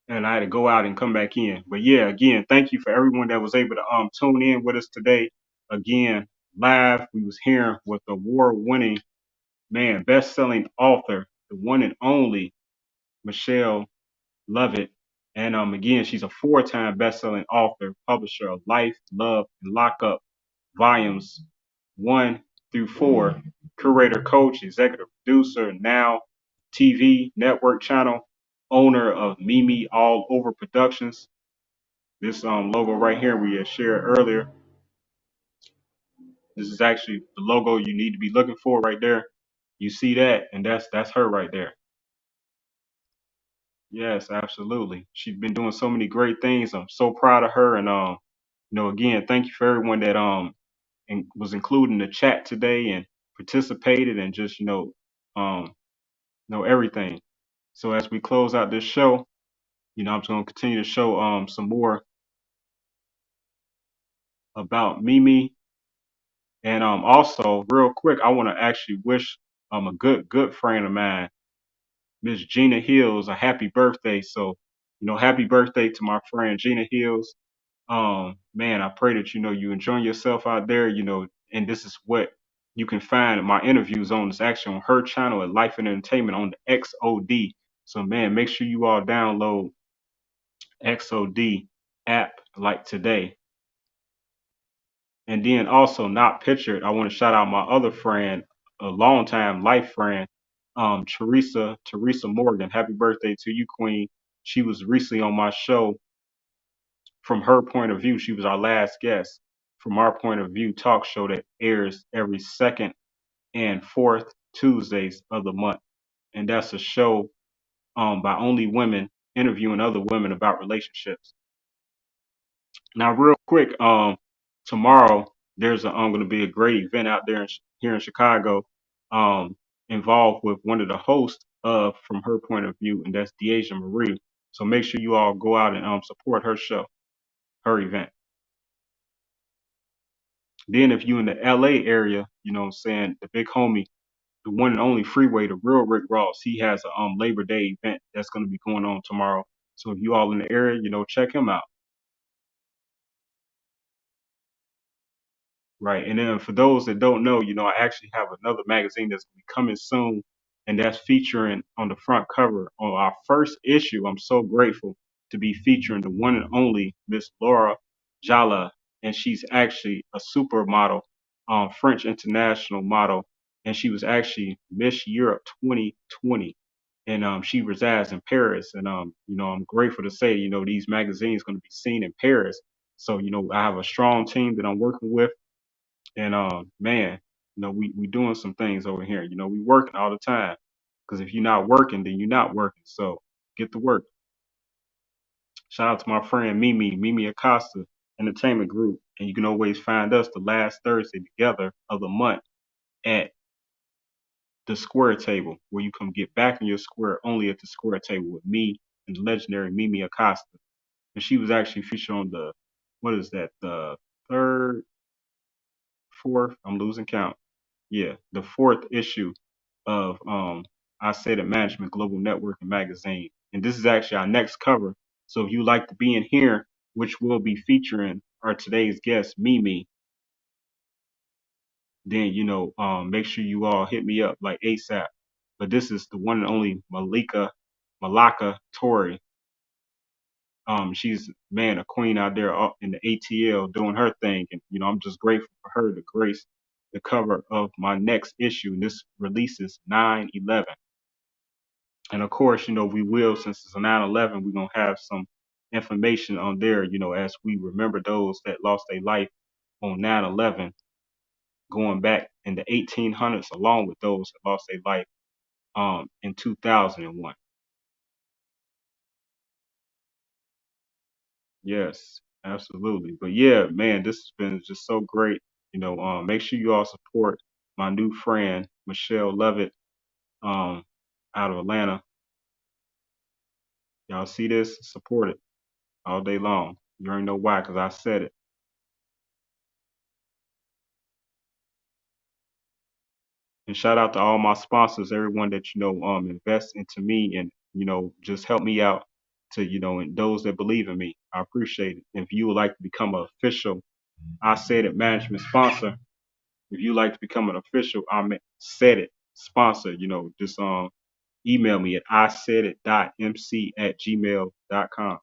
and I had to go out and come back in. But yeah, again, thank you for everyone that was able to tune in with us today. Again, live, we was here with the award-winning, man, best-selling author, the one and only Michelle Lovett. And again, she's a 4-time best-selling author, publisher of Life, Love, and Lockup, volumes 1 through 4, curator, coach, executive producer, now TV network channel, owner of Mimi All Over Productions. This logo right here we had shared earlier. This is actually the logo you need to be looking for right there. You see that, and that's her right there. Yes, absolutely. She's been doing so many great things. I'm so proud of her, and again, thank you for everyone that was included in the chat today and participated and just everything. So as we close out this show, I'm just going to continue to show some more about Mimi, and also real quick, I want to actually wish a good friend of mine, Miss Gina Hills, a happy birthday. So happy birthday to my friend Gina Hills. Man, I pray that you enjoying yourself out there, and this is what you can find my interviews on. It's actually on her channel at Life and Entertainment on the XOD. So man, make sure you all download XOD app like today. And then also not pictured, I want to shout out my other friend, a longtime life friend, Teresa Morgan. Happy birthday to you, Queen. She was recently on my show. From her point of view, she was our last guest. From our point of view, talk show that airs every second and fourth Tuesdays of the month. And that's a show by only women interviewing other women about relationships. Now, real quick, tomorrow there's going to be a great event out there here in Chicago, involved with one of the hosts of From Her Point of View, and that's Deasia Marie. So make sure you all go out and support her show, her event. Then if you in the LA area, you know what I'm saying, the big homie, the one and only Freeway, the real Rick Ross, he has a Labor Day event that's going to be going on tomorrow. So if you all in the area, you know, check him out. Right. And then for those that don't know, you know, I actually have another magazine that's gonna be coming soon, and that's featuring on the front cover on our first issue. I'm so grateful to be featuring the one and only Miss Laura Jala, and she's actually a supermodel, French international model, and she was actually Miss Europe 2020. And she resides in Paris, and you know, I'm grateful to say, you know, these magazines going to be seen in Paris. So, you know, I have a strong team that I'm working with, and man, you know, we doing some things over here. You know, we working all the time. Because if you're not working, then you're not working. So get to work. Shout out to my friend Mimi Acosta Entertainment Group. And you can always find us the last Thursday together of the month at the Square Table, where you come get back in your square only at the Square Table with me and the legendary Mimi Acosta. And she was actually featured on the, what is that, the third, fourth, I'm losing count. Yeah, the fourth issue of I Said It Management Global Networking Magazine. And this is actually our next cover. So if you like to be in here, which will be featuring our today's guest, Mimi, then you know, make sure you all hit me up like ASAP. But this is the one and only Malaka Tori. She's man, a queen out there in the ATL doing her thing, and you know, I'm just grateful for her to grace the cover of my next issue. And this releases 9/11. And of course, you know, we will, since it's a 9/11, we're going to have some information on there, you know, as we remember those that lost their life on 9/11, going back in the 1800s, along with those that lost their life in 2001. Yes, absolutely. But yeah, man, this has been just so great. You know, make sure you all support my new friend, Michelle Lovett, um, out of Atlanta. Y'all see this? Support it all day long. You already know why, because I said it. And shout out to all my sponsors, everyone that, you know, invests into me and, you know, just help me out to, you know, and those that believe in me. I appreciate it. If you would like to become an official I Said It management sponsor, if you like to become an official Said It sponsor, you know, just email me at isaidit.mc@gmail.com.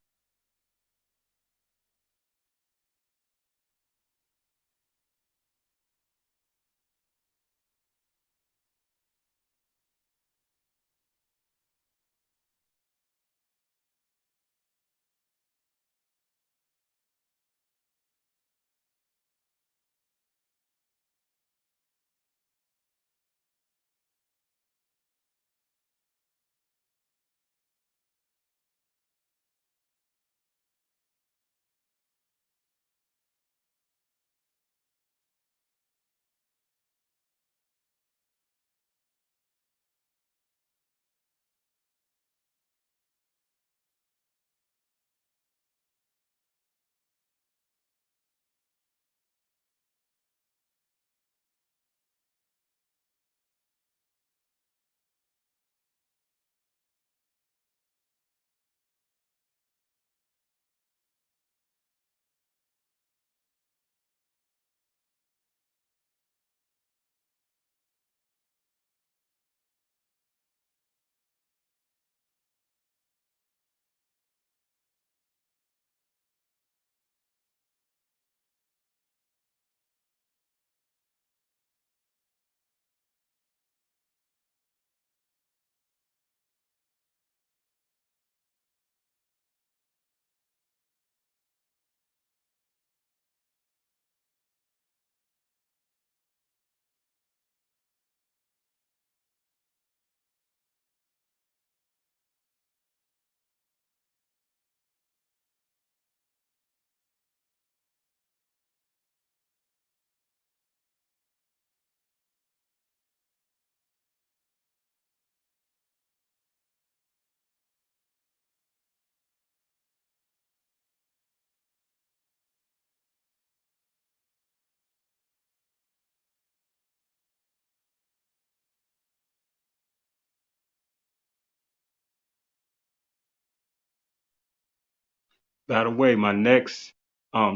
By the way, my next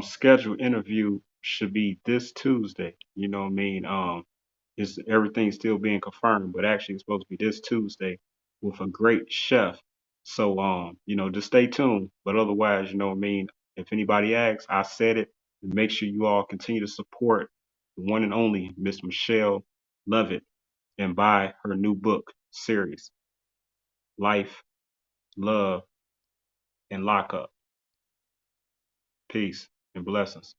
scheduled interview should be this Tuesday. You know what I mean? Is everything still being confirmed, but actually it's supposed to be this Tuesday with a great chef. So just stay tuned. But otherwise, you know what I mean? If anybody asks, I said it. And make sure you all continue to support the one and only Miss Michelle Lovett and buy her new book series, Life, Love, and Lockup. Peace and blessings.